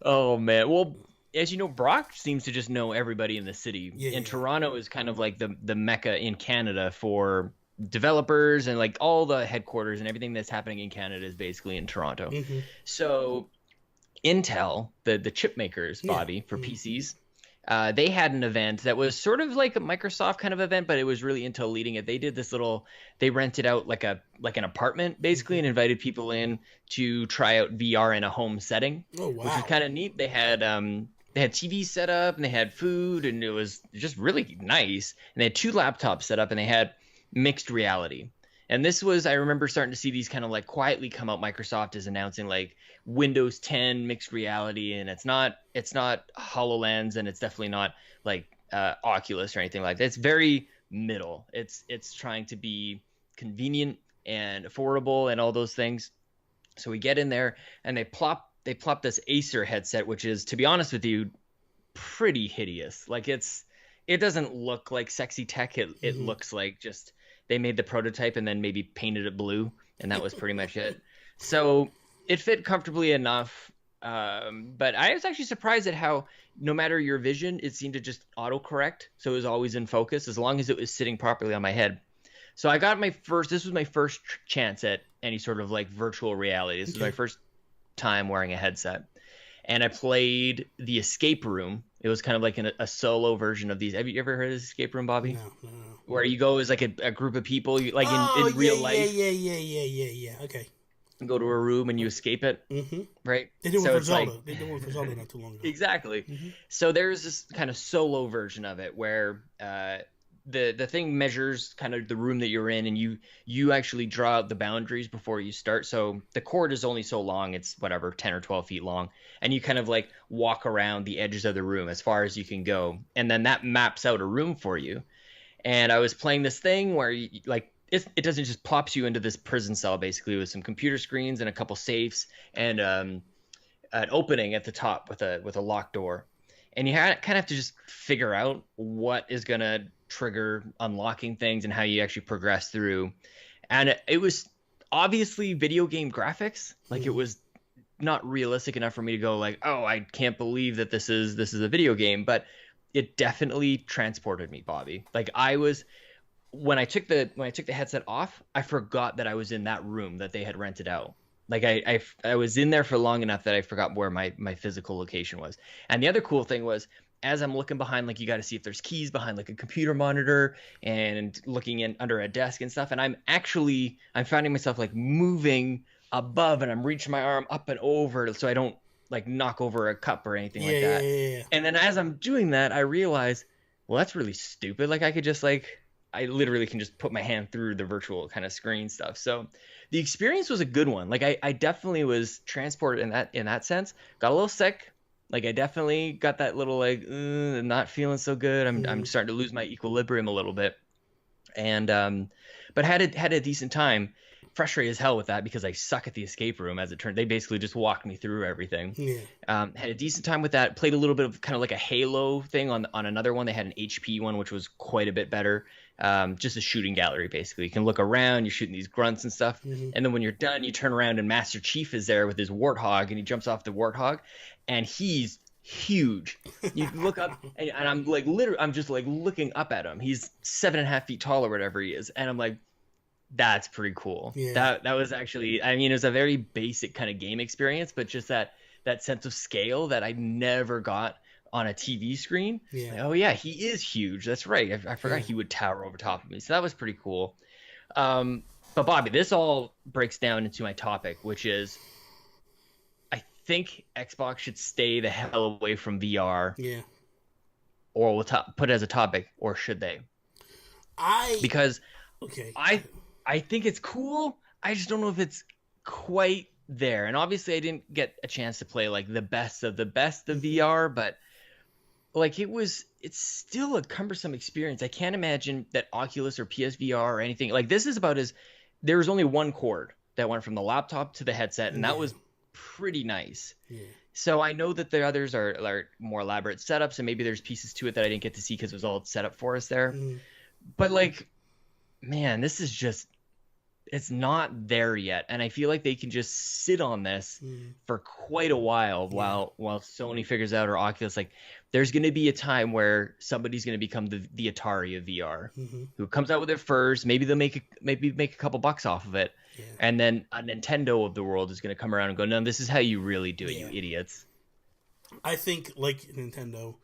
Oh man. Well, as you know, Brock seems to just know everybody in the city. And Toronto is kind of like the mecca in Canada for developers, and like all the headquarters and everything that's happening in Canada is basically in Toronto. So Intel, the chip makers, Bobby, for PCs, they had an event that was sort of like a Microsoft kind of event, but it was really Intel leading it. They did this they rented out like an apartment basically and invited people in to try out VR in a home setting. Oh, wow. Which was kind of neat. They had TVs set up and they had food, and it was just really nice. And they had 2 laptops set up and they had mixed reality. And this was, I remember starting to see these kind of like quietly come out. Microsoft is announcing like Windows 10 mixed reality, and it's not HoloLens, and it's definitely not like Oculus or anything like that. It's very middle. It's trying to be convenient and affordable and all those things. So we get in there and they plop they plopped this Acer headset, which is, to be honest with you, pretty hideous. Like it doesn't look like sexy tech. It looks like just they made the prototype and then maybe painted it blue, and that was pretty much it. So it fit comfortably enough. But I was actually surprised at how, no matter your vision, it seemed to just autocorrect. So it was always in focus as long as it was sitting properly on my head. So I got this was my first chance at any sort of like virtual reality. This was my first time wearing a headset. And I played the escape room. It was kind of like a solo version of these. Have you ever heard of this escape room, Bobby? No. Where you go as like a group of people, in real life. Yeah. Okay. Go to a room and you escape it, right? They did one for Zelda. They did one for Zelda not too long ago. Exactly. So there's this kind of solo version of it where the thing measures kind of the room that you're in, and you actually draw out the boundaries before you start. So the court is only so long. It's whatever, 10 or 12 feet long. And you kind of like walk around the edges of the room as far as you can go. And then that maps out a room for you. And I was playing this thing where it doesn't just plops you into this prison cell, basically, with some computer screens and a couple safes and an opening at the top with a locked door. And you kind of have to just figure out what is going to trigger unlocking things and how you actually progress through. And it was obviously video game graphics. Like it was not realistic enough for me to go like, oh, I can't believe that this is a video game. But it definitely transported me, Bobby. Like when I took the headset off, I forgot that I was in that room that they had rented out. Like I was in there for long enough that I forgot where my physical location was. And the other cool thing was, as I'm looking behind, like you got to see if there's keys behind like a computer monitor and looking in under a desk and stuff. And I'm finding myself like moving above, and I'm reaching my arm up and over so I don't like knock over a cup or anything like that. Yeah. And then as I'm doing that, I realize, well, that's really stupid. Like I could just I literally can just put my hand through the virtual kind of screen stuff. So the experience was a good one. Like I definitely was transported in that sense. Got a little sick. Like I definitely got that little like not feeling so good. I'm starting to lose my equilibrium a little bit. And but had a decent time. Frustrated as hell with that because I suck at the escape room, as it turned. They basically just walked me through everything. Yeah. Had a decent time with that. Played a little bit of kind of like a Halo thing on another one. They had an HP one, which was quite a bit better. Just a shooting gallery, basically. You can look around, you're shooting these grunts and stuff. And then when you're done, you turn around and Master Chief is there with his warthog, and he jumps off the warthog, and he's huge. You look up, and I'm like, literally, I'm just like looking up at him. He's 7.5 feet tall or whatever he is. And I'm like, that's pretty cool. Yeah. That was actually, I mean, it was a very basic kind of game experience, but just that sense of scale that I never got on a TV screen. Yeah. Like, oh yeah, he is huge. That's right. I forgot he would tower over top of me. So that was pretty cool. But Bobby, this all breaks down into my topic, which is I think Xbox should stay the hell away from VR. Yeah. Or we'll put it as a topic, or should they? Because I think it's cool. I just don't know if it's quite there. And obviously I didn't get a chance to play like the best of VR, but like it's still a cumbersome experience. I can't imagine that Oculus or PSVR or anything like this is about there was only one cord that went from the laptop to the headset, and that was pretty nice. Yeah. So I know that the others are more elaborate setups, and maybe there's pieces to it that I didn't get to see because it was all set up for us there. But like, man, this is just, it's not there yet. And I feel like they can just sit on this for quite a while while Sony figures out, or Oculus, like there's going to be a time where somebody's going to become the Atari of VR, who comes out with it first. Maybe they'll make a couple bucks off of it. Yeah. And then a Nintendo of the world is going to come around and go, no, this is how you really do it, you idiots. I think, like Nintendo,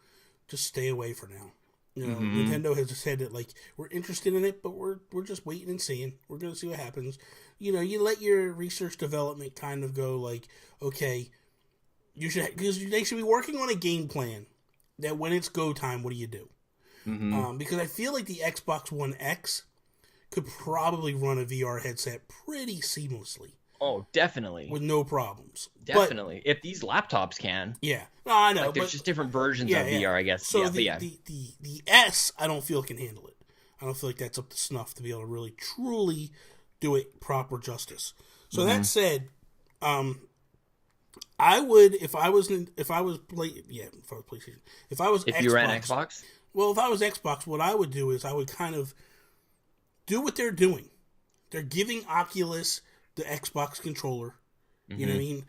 just stay away for now. You know, Nintendo has said that, like, we're interested in it, but we're just waiting and seeing. We're going to see what happens. You know, you let your research development kind of go, like, okay, because they should be working on a game plan that when it's go time, what do you do? Because I feel like the Xbox One X could probably run a VR headset pretty seamlessly. Oh, definitely. With no problems. Definitely. If these laptops can. Yeah. No, I know. Like, there's just different versions of VR, I guess. So the S, I don't feel can handle it. I don't feel like that's up to snuff to be able to really, truly do it proper justice. So that said, I would if I was PlayStation. If I was If Xbox, you ran Xbox? well, if I was Xbox, what I would do is I would kind of do what they're doing. They're giving Oculus the Xbox controller. You know what I mean?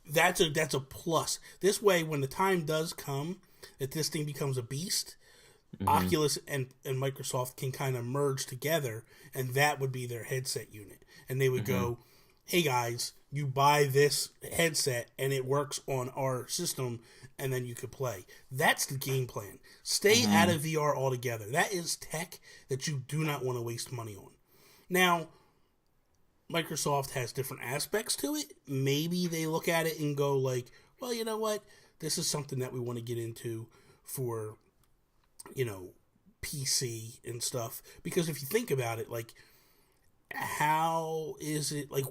That's a plus. This way, when the time does come that this thing becomes a beast, Oculus and Microsoft can kind of merge together, and that would be their headset unit. And they would go, hey guys, you buy this headset and it works on our system, and then you could play. That's the game plan. Stay out of VR altogether. That is tech that you do not want to waste money on. Now, Microsoft has different aspects to it. Maybe they look at it and go like, well, you know what? This is something that we want to get into for, PC and stuff. Because if you think about it, like, how is it, like,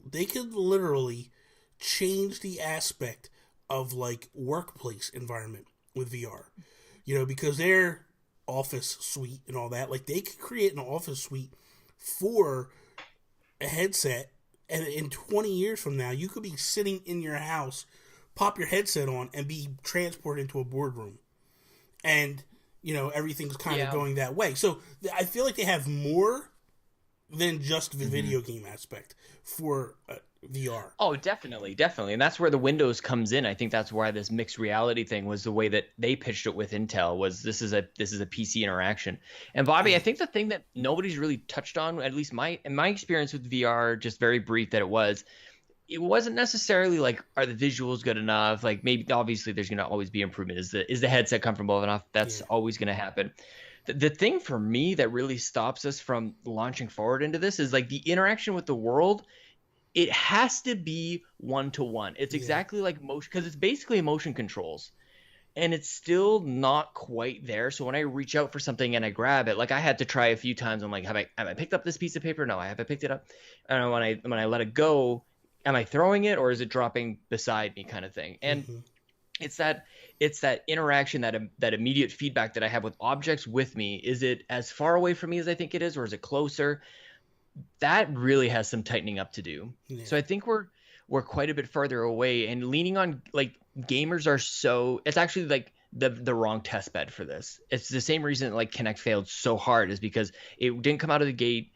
they could literally change the aspect of, like, workplace environment with VR. Because their office suite and all that, like, they could create an office suite for a headset, and in 20 years from now, you could be sitting in your house, pop your headset on, and be transported into a boardroom. And, everything's kind of going that way. So I feel like they have more than just the video game aspect for VR. Oh, definitely. And that's where the Windows comes in. I think that's why this mixed reality thing was the way that they pitched it with Intel, was this is a PC interaction. And Bobby, I think the thing that nobody's really touched on, at least in my experience with VR, just very brief that it wasn't necessarily like, are the visuals good enough? Like, maybe obviously there's going to always be improvement. Is the headset comfortable enough? That's always going to happen. The thing for me that really stops us from launching forward into this is like the interaction with the world. It has to be one-to-one. It's exactly like motion, because it's basically motion controls, and it's still not quite there. So when I reach out for something and I grab it, like I had to try a few times. I'm like, have I picked up this piece of paper? No, I haven't picked it up. And when I let it go, am I throwing it or is it dropping beside me, kind of thing? And it's that interaction, that immediate feedback that I have with objects with me. Is it as far away from me as I think it is, or is it closer? That really has some tightening up to do. So I think we're quite a bit further away, and leaning on, like, gamers are it's actually like the wrong test bed for this. It's the same reason like Kinect failed so hard, is because it didn't come out of the gate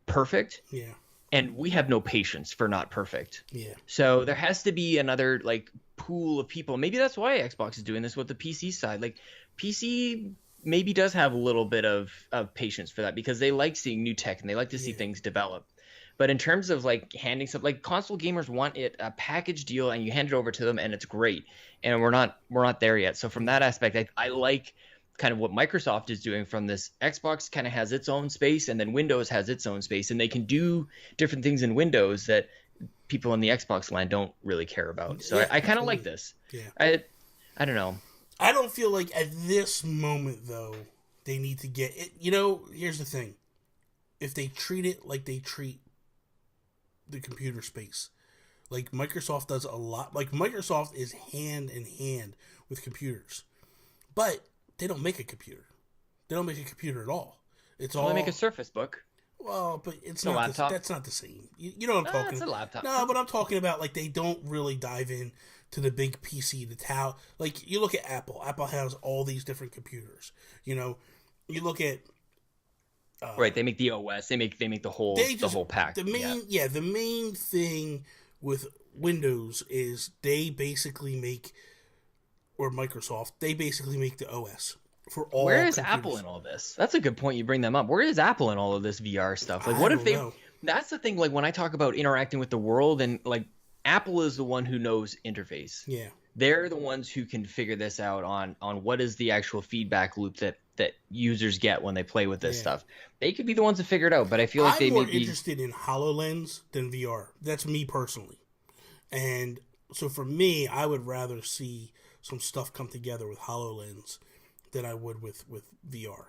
perfect. Yeah. And we have no patience for not perfect. Yeah. So there has to be another like pool of people. Maybe that's why Xbox is doing this with the PC side. Like, PC maybe does have a little bit of patience for that, because they like seeing new tech and they like to see things develop. But in terms of like handing stuff, like console gamers want a package deal, and you hand it over to them and it's great. And we're not there yet. So from that aspect, I like kind of what Microsoft is doing from this. Xbox kind of has its own space, and then Windows has its own space, and they can do different things in Windows that people in the Xbox land don't really care about. So I kind of like this. Yeah. I don't know. I don't feel like at this moment, though, they need to get it. Here's the thing. If they treat it like they treat the computer space, like Microsoft does a lot. Like, Microsoft is hand in hand with computers. But they don't make a computer. They don't make a computer at all. They make a Surface Book. Well, but it's not laptop. That's not the same. You know what I'm talking about? It's a laptop. No, but I'm talking about, like, they don't really dive in to the big PC, like, you look at Apple. Apple has all these different computers. You look at right. They make the OS. They make the whole pack. The main thing with Windows is they basically make, or Microsoft, they basically make the OS for all. Where is computers. Apple in all this? That's a good point. You bring them up. Where is Apple in all of this VR stuff? Like, what if they? Know. That's the thing. Like, when I talk about interacting with the world, and like, Apple is the one who knows interface. Yeah. They're the ones who can figure this out on what is the actual feedback loop that users get when they play with this stuff. They could be the ones to figure it out, but I feel like I'm more interested in HoloLens than VR. That's me personally. And so for me, I would rather see some stuff come together with HoloLens than I would with VR.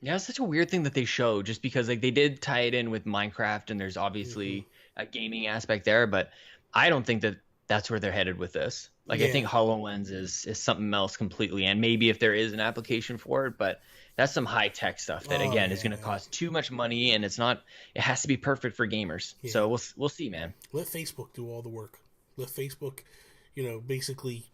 Yeah, it's such a weird thing that they show, just because like they did tie it in with Minecraft, and there's obviously a gaming aspect there, but I don't think that that's where they're headed with this. Like, I think HoloLens is something else completely, and maybe if there is an application for it, but that's some high tech stuff that is going to cost too much money, and it has to be perfect for gamers. Yeah. So we'll see, man. Let Facebook do all the work. Let Facebook basically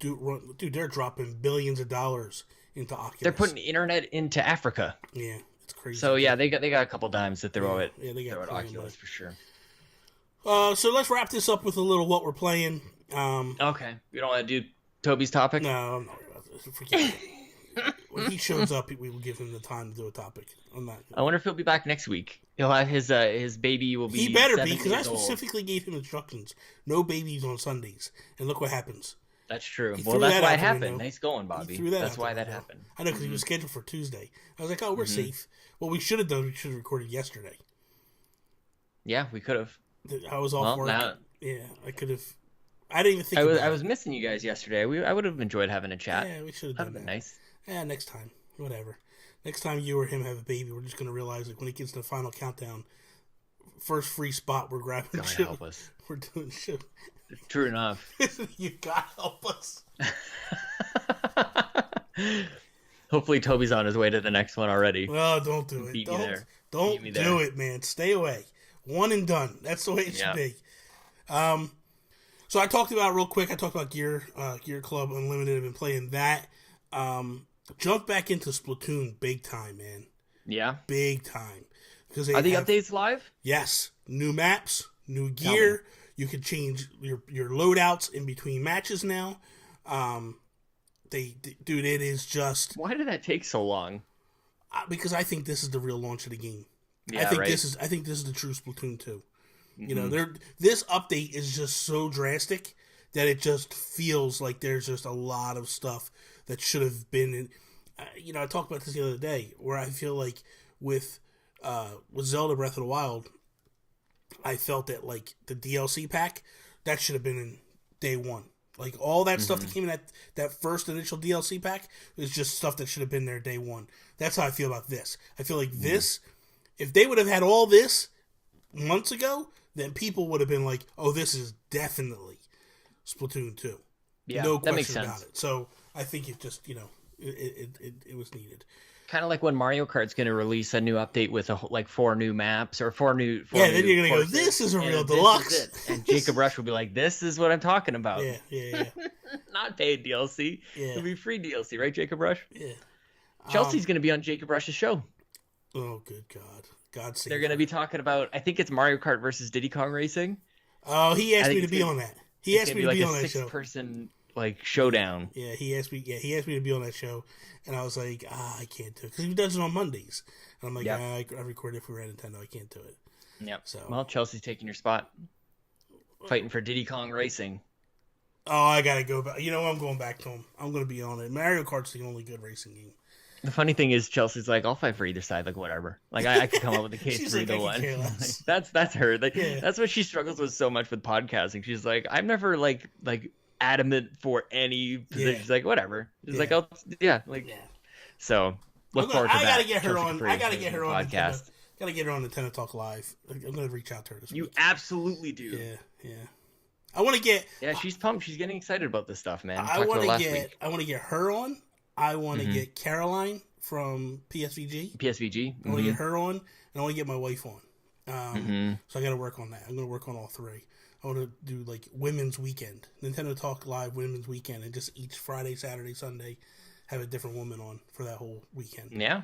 dude, they're dropping billions of dollars into Oculus. They're putting the internet into Africa. Yeah, it's crazy. So yeah, they got a couple dimes to throw at Oculus for sure. So let's wrap this up with a little what we're playing. Okay, we don't want to do Toby's topic. No, I'm not worried about this. Forget it. When he shows up, we will give him the time to do a topic. I'm not. I wonder if he'll be back next week. He'll have his baby will be. He better be, because I old. specifically gave him instructions: no babies on Sundays. And look what happens. That's true. Well, that's why it happened. Nice going, Bobby. That's why that happened. I know, because he was scheduled for Tuesday. I was like, oh, we're safe. What we should have done, we should have recorded yesterday. Yeah, we could have. I was off work. Yeah, I could have. I didn't even think about it. I was missing you guys yesterday. I would have enjoyed having a chat. Yeah, we should have done that. Nice. Yeah, next time. Whatever. Next time you or him have a baby, we're just going to realize, like, when it gets to the final countdown, first free spot, we're grabbing God shit. help us. We're doing shit. True enough. You gotta help us. Hopefully Toby's on his way to the next one already. Well, don't do it. Beat don't me there. Don't me do there. it, man. Stay away. One and done. That's the way it should be. So I talked about real quick. I talked about Gear Club Unlimited. I've been playing that. Jump back into Splatoon big time, man. Yeah, big time. Because are the updates live? Yes, new maps, new gear. You can change your loadouts in between matches now. Dude, it is just. Why did that take so long? Because I think this is the real launch of the game. Yeah, I think right. this is the true Splatoon 2. Mm-hmm. This update is just so drastic that it just feels like there's just a lot of stuff that should have been in. I talked about this the other day, where I feel like with Zelda Breath of the Wild, I felt that, like, the DLC pack, that should have been in day one. Like, all that stuff that came in that first initial DLC pack is just stuff that should have been there day one. That's how I feel about this. I feel like this, if they would have had all this months ago, then people would have been like, oh, this is definitely Splatoon 2. Yeah, no that makes question sense. about it. So I think it just, it was needed. Kind of like when Mario Kart's going to release a new update with four new maps or four new. Then you're going to go, this is a real deluxe. And Jacob Rush will be like, this is what I'm talking about. Yeah. Not paid DLC. Yeah. It'll be free DLC, right, Jacob Rush? Yeah. Chelsea's going to be on Jacob Rush's show. Oh, good God. God save They're going to be talking about, I think it's Mario Kart versus Diddy Kong Racing. Oh, he asked me to be on that. He asked me to be on that show. It's going to be like a 6-person showdown. Yeah, he asked me to be on that show, and I was like, I can't do it, because he does it on Mondays. And I'm like, I record it for Nintendo, I can't do it. Yep. So, well, Chelsea's taking your spot, fighting for Diddy Kong Racing. Oh, I gotta go back. I'm going back to him. I'm gonna be on it. Mario Kart's the only good racing game. The funny thing is, Chelsea's like, I'll fight for either side, like, whatever. Like, I could come up with a case for either one. That's her. Like, that's what she struggles with so much with podcasting. She's like, I'm never like adamant for any position. She's like, whatever. She's like, So look forward to that. I gotta get her on. I gotta get her on podcast. Gotta get her on Nintendo Talk Live. I'm gonna reach out to her this week. You absolutely do. Yeah. I want to get. Yeah, she's pumped. She's getting excited about this stuff, man. I want to get her on. I want to get Caroline from PSVG. I want to get her on, and I want to get my wife on. So I got to work on that. I'm going to work on all three. I want to do like Women's Weekend, Nintendo Talk Live Women's Weekend, and just each Friday, Saturday, Sunday have a different woman on for that whole weekend. Yeah,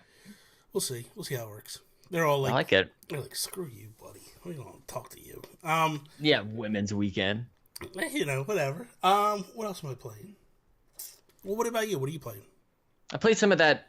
we'll see. We'll see how it works. They're all like, I like it. They're like, screw you, buddy. We don't talk to you. Yeah, Women's Weekend. Whatever. What else am I playing? Well, what about you? What are you playing? I played some of that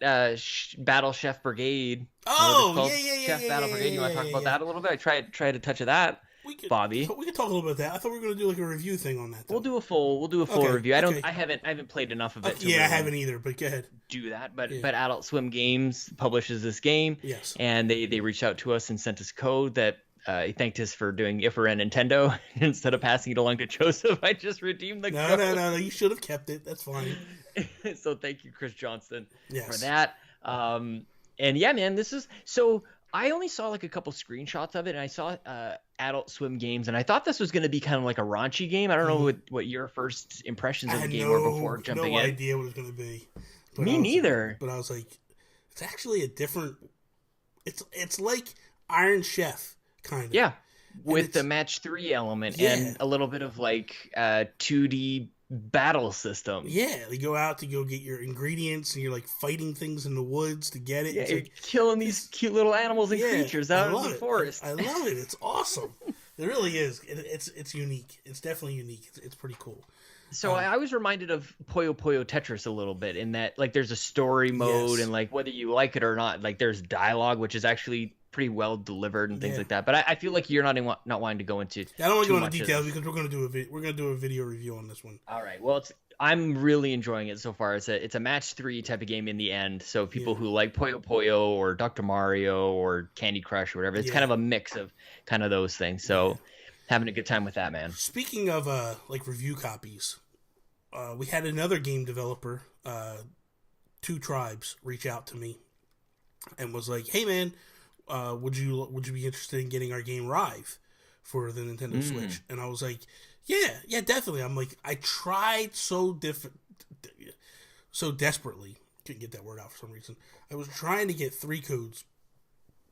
Battle Chef Brigade. Oh, yeah. Chef Battle Brigade. You want to talk about that a little bit? I tried a touch of that. Bobby, we could talk a little bit about that. I thought we were going to do like a review thing on that. Though. We'll do a full review. I haven't played enough of it. I haven't either. But go ahead. Do that. But Adult Swim Games publishes this game. Yes. And they reached out to us and sent us code that he thanked us for doing it for a Nintendo instead of passing it along to Joseph. I just redeemed the code. No. You should have kept it. That's fine. So thank you, Chris Johnston, for that. And yeah, man, this is so. I only saw like a couple screenshots of it, and I saw Adult Swim Games, and I thought this was going to be kind of like a raunchy game. I don't know what your first impressions of the game were before jumping in. I had no idea what it was going to be. Me neither. But I was like, it's actually a different. It's like Iron Chef kind of. Yeah. with the match 3 element Yeah. and a little bit of like 2D battle system. Yeah, you go out to go get your ingredients, and you're like fighting things in the woods to get it. Yeah, It's you're like, killing these cute little animals and creatures out in the forest. I love it. It's awesome. It really is. It's unique. It's definitely unique. It's pretty cool. So I was reminded of Puyo Puyo Tetris a little bit in that like there's a story mode and like whether you like it or not, like there's dialogue which is actually pretty well delivered and things like that. But I feel like you're not wanting to go into. I don't want to go into details because we're going to do a video review on this one. All right. Well, I'm really enjoying it so far. It's a match 3 type of game in the end. So people who like Puyo Puyo or Dr. Mario or Candy Crush or whatever, it's kind of a mix of kind of those things. So having a good time with that, man. Speaking of like review copies, we had another game developer, Two Tribes, reach out to me and was like, "Hey man, would you be interested in getting our game Rive for the Nintendo Switch?" And I was like, "Yeah, definitely." I'm like, I tried so desperately, couldn't get that word out for some reason. I was trying to get 3 codes,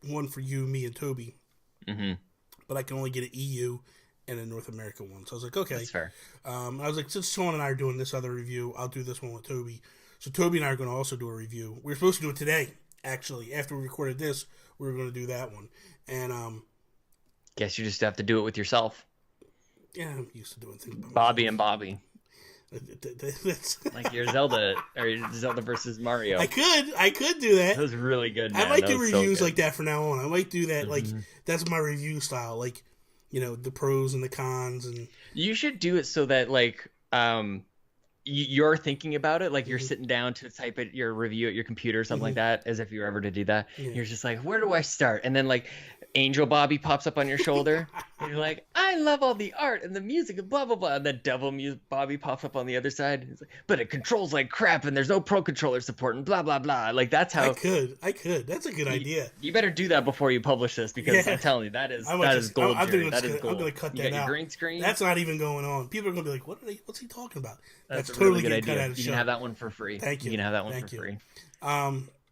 one for you, me, and Toby, but I can only get an EU and a North America one. So I was like, okay. That's fair. I was like, since Sean and I are doing this other review, I'll do this one with Toby. So Toby and I are going to also do a review. We were supposed to do it today, actually. After we recorded this, we were going to do that one. And guess you just have to do it with yourself. Yeah, I'm used to doing things by Bobby myself. and Bobby. Like your Zelda or Zelda versus Mario. I could do that. That was really good, man. I might do reviews like that from now on. I might do that like that's my review style, like, you know, the pros and the cons. And you should do it so that like you're thinking about it, like you're sitting down to type it your review at your computer or something like that, as if you were ever to do that. You're just like, where do I start? And then like Angel Bobby pops up on your shoulder and you're like, I love all the art and the music and blah blah blah, and then Devil Bobby pops up on the other side. He's like, but it controls like crap and there's no pro controller support and blah blah blah. Like that's how I could. That's a good idea. You better do that before you publish this, because I'm telling you, that is gold. I'm Jerry. going to cut that out. Green screen. That's not even going on. People are going to be like, what's he talking about? That's a totally really good cut idea. out of the You show. can have that one for free. Thank you. You can have that one for free.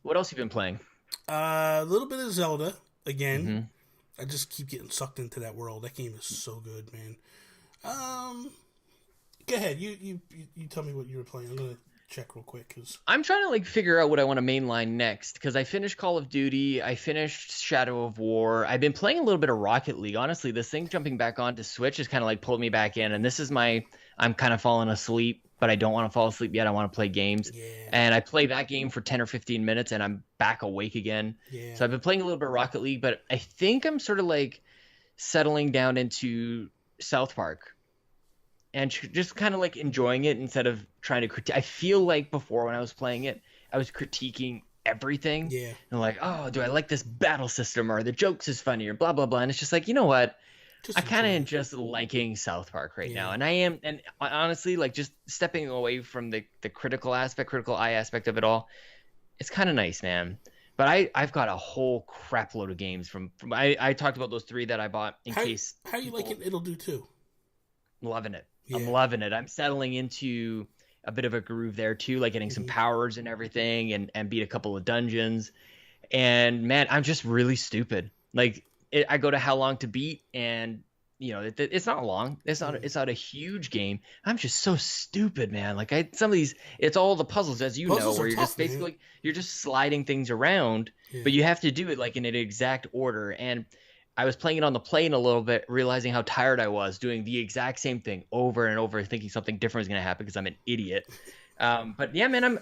What else have you been playing? A little bit of Zelda again. I just keep getting sucked into that world. That game is so good, man. Go ahead. You tell me what you were playing. I'm gonna check real quick because I'm trying to like figure out what I want to mainline next, because I finished Call of Duty, I finished Shadow of War, I've been playing a little bit of Rocket League. Honestly, this thing jumping back onto Switch has kind of like pulled me back in, and this is I'm kind of falling asleep, but I don't want to fall asleep yet. I want to play games. And I play that game for 10 or 15 minutes and I'm back awake again. So I've been playing a little bit of Rocket League, but I think I'm sort of like settling down into South Park and just kind of like enjoying it instead of trying to critique. I feel like before, when I was playing it, I was critiquing everything. And like, oh, do I like this battle system, or the jokes is funny, or blah blah blah. And it's just like, you know what, I kind of am just liking South Park right now. And I am, and honestly, like just stepping away from the critical eye aspect of it all, it's kind of nice, man. But I've got a whole crap load of games from I talked about those 3 that I bought in case. How you like it? It'll do too. Loving it. I'm loving it. I'm settling into a bit of a groove there too, like getting some powers and everything, and beat a couple of dungeons. And man, I'm just really stupid. Like I go to how long to beat, and you know it's not long. It's not a huge game. I'm just so stupid, man. Like some of these, it's all the puzzles, as you know, where you're just basically you're just sliding things around, but you have to do it like in an exact order. And I was playing it on the plane a little bit, realizing how tired I was doing the exact same thing over and over, thinking something different was going to happen because I'm an idiot. But yeah, man,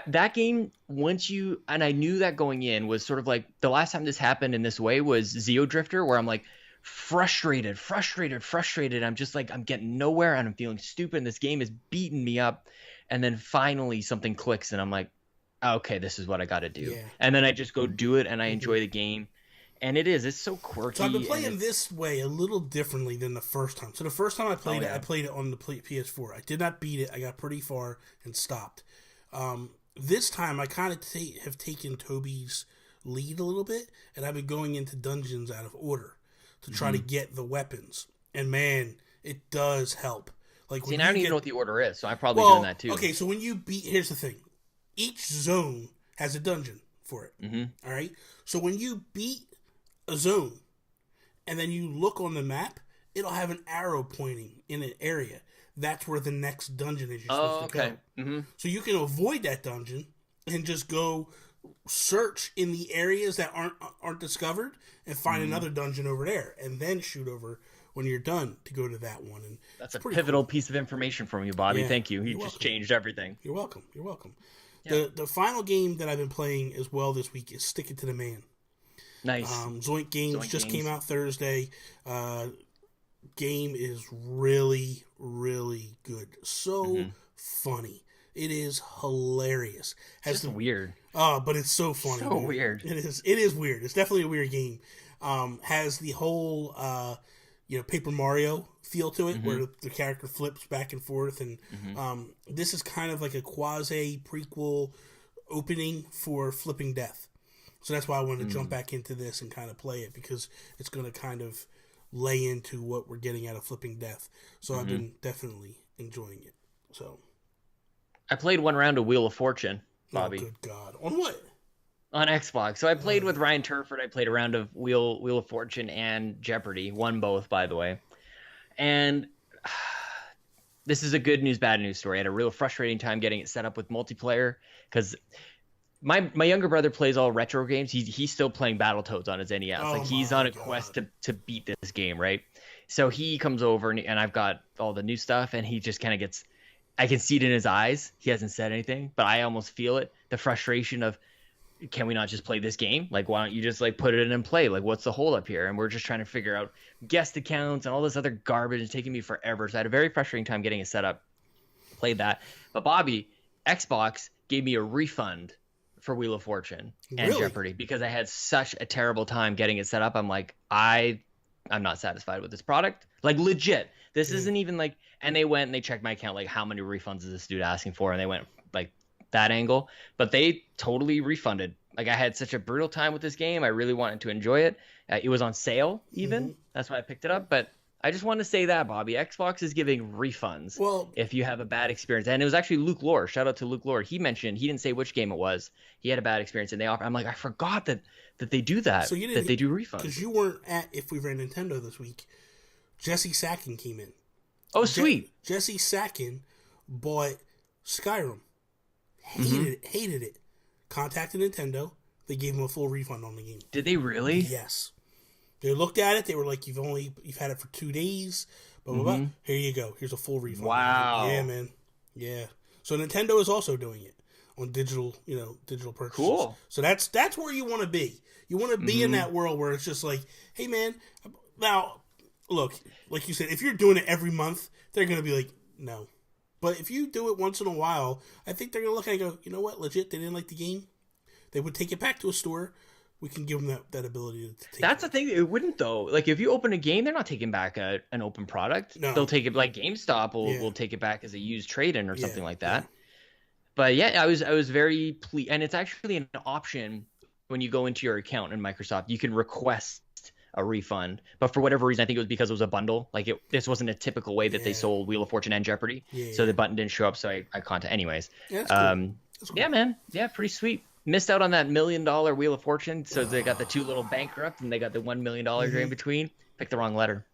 that game, and I knew that going in, was sort of like the last time this happened in this way was Zeo Drifter, where I'm like frustrated. I'm just like, I'm getting nowhere and I'm feeling stupid, and this game is beating me up. And then finally something clicks and I'm like, okay, this is what I got to do. And then I just go do it, and I enjoy the game. And it's so quirky. So I've been playing this way a little differently than the first time. So the first time I played it, I played it on the PS4. I did not beat it. I got pretty far and stopped. This time I kind of have taken Toby's lead a little bit, and I've been going into dungeons out of order to try to get the weapons. And man, it does help. Like, see, now I don't even know what the order is, so I'm probably doing that too. Okay, so when you beat, here's the thing. Each zone has a dungeon for it. All right? So when you beat a zone and then you look on the map, it'll have an arrow pointing in an area. That's where the next dungeon is you're supposed to go. Mm-hmm. So you can avoid that dungeon and just go search in the areas that aren't discovered and find another dungeon over there, and then shoot over when you're done to go to that one. And that's a pivotal piece of information from you, Bobby. Yeah, Thank you. You just changed everything. You're welcome. You're welcome. Yeah. The final game that I've been playing as well this week is Stick It to the Man. Nice. Zoink Games just came out Thursday. Game is really, really good. So funny. It is hilarious. It's just weird. Oh, but it's so funny. So weird. It is. It is weird. It's definitely a weird game. Has the whole Paper Mario feel to it, where the character flips back and forth, and this is kind of like a quasi prequel opening for Flipping Death. So that's why I wanted to jump back into this and kind of play it, because it's going to kind of lay into what we're getting out of Flipping Death. So I've been definitely enjoying it. So I played one round of Wheel of Fortune, Bobby. Oh, good God. On what? On Xbox. So I played with Ryan Turford. I played a round of Wheel of Fortune and Jeopardy. Won both, by the way. And this is a good news, bad news story. I had a real frustrating time getting it set up with multiplayer, because my younger brother plays all retro games. He's still playing Battletoads on his NES. He's on a quest to beat this game, right? So he comes over and I've got all the new stuff, and he just kind of gets, I can see it in his eyes. He hasn't said anything, but I almost feel it. The frustration of, can we not just play this game? Like, why don't you just put it in and play? Like, what's the hold up here? And we're just trying to figure out guest accounts and all this other garbage. It's taking me forever. So I had a very frustrating time getting it set up. Played that. But Bobby, Xbox gave me a refund for Wheel of Fortune and Jeopardy, because I had such a terrible time getting it set up. I'm like, I'm not satisfied with this product. Like, legit. This isn't even like, and they went and they checked my account, like, how many refunds is this dude asking for? And they went like that angle, but they totally refunded. Like, I had such a brutal time with this game. I really wanted to enjoy it. It was on sale even. That's why I picked it up. But I just want to say that, Bobby, Xbox is giving refunds if you have a bad experience. And it was actually Luke Lohr. Shout out to Luke Lohr. He mentioned, he didn't say which game it was. He had a bad experience and they offer. I'm like, I forgot that they do that. So that they do refunds. Because you weren't at If We Ran Nintendo this week. Jesse Sackin came in. Oh, sweet. Jesse Sackin bought Skyrim. Hated it. Contacted Nintendo. They gave him a full refund on the game. Did they really? Yes. They looked at it. They were like, you've had it for 2 days. Blah, blah, blah. Here you go. Here's a full refund. Wow. Yeah, man. Yeah. So Nintendo is also doing it on digital purchases. Cool. So that's where you want to be. You want to be in that world where it's just like, hey, man. Now, look, like you said, if you're doing it every month, they're going to be like, no. But if you do it once in a while, I think they're going to look at it and go, you know what, legit, they didn't like the game. They would take it back to a store. We can give them that ability to take That's the thing. It wouldn't, though. Like, if you open a game, they're not taking back an open product. No. They'll take it, like GameStop will take it back as a used trade-in or something like that. But yeah, I was very pleased. And it's actually an option when you go into your account in Microsoft. You can request a refund. But for whatever reason, I think it was because it was a bundle. Like, this wasn't a typical way that they sold Wheel of Fortune and Jeopardy. So the button didn't show up, so I contacted anyways. Yeah, that's cool. That's cool. Yeah, man. Yeah, pretty sweet. Missed out on that $1 million Wheel of Fortune, so they got the two little bankrupt, and they got the $1 million in between. Picked the wrong letter.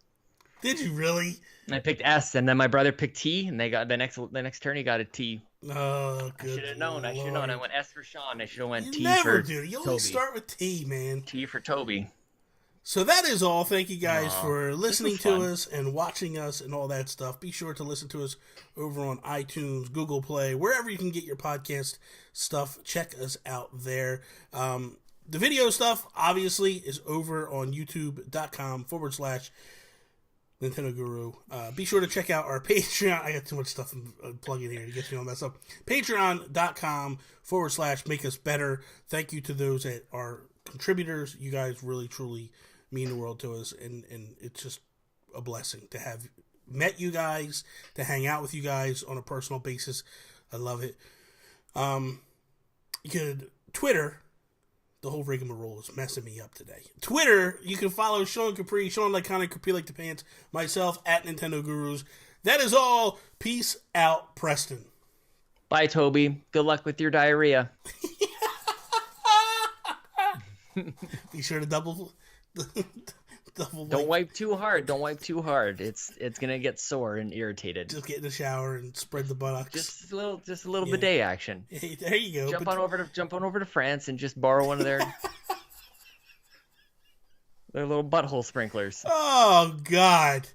Did you really? And I picked S, and then my brother picked T, and they got the next turn he got a T. Oh, good. I should have known. Lord. I should have known. I went S for Sean. I should have went you T never for do. You Toby. always start with T, man. T for Toby. So that is all. Thank you guys for listening to us and watching us and all that stuff. Be sure to listen to us over on iTunes, Google Play, wherever you can get your podcast stuff. Check us out there. The video stuff, obviously, is over on youtube.com/Nintendo Guru. Be sure to check out our Patreon. I got too much stuff plugging here to get you all messed up. Patreon.com/Make Us Better. Thank you to those that are contributors. You guys really, truly mean the world to us, and it's just a blessing to have met you guys, to hang out with you guys on a personal basis. I love it. You could Twitter. The whole rigmarole is messing me up today. Twitter, you can follow Sean Capri, Sean like Connor, Capri like the pants, myself at Nintendo Gurus. That is all. Peace out, Preston. Bye, Toby. Good luck with your diarrhea. Be sure to double Don't wipe too hard. Don't wipe too hard. It's gonna get sore and irritated. Just get in the shower and spread the buttocks. Just a little bidet action. Hey, there you go. Jump on over to France and just borrow one of their little butthole sprinklers. Oh God.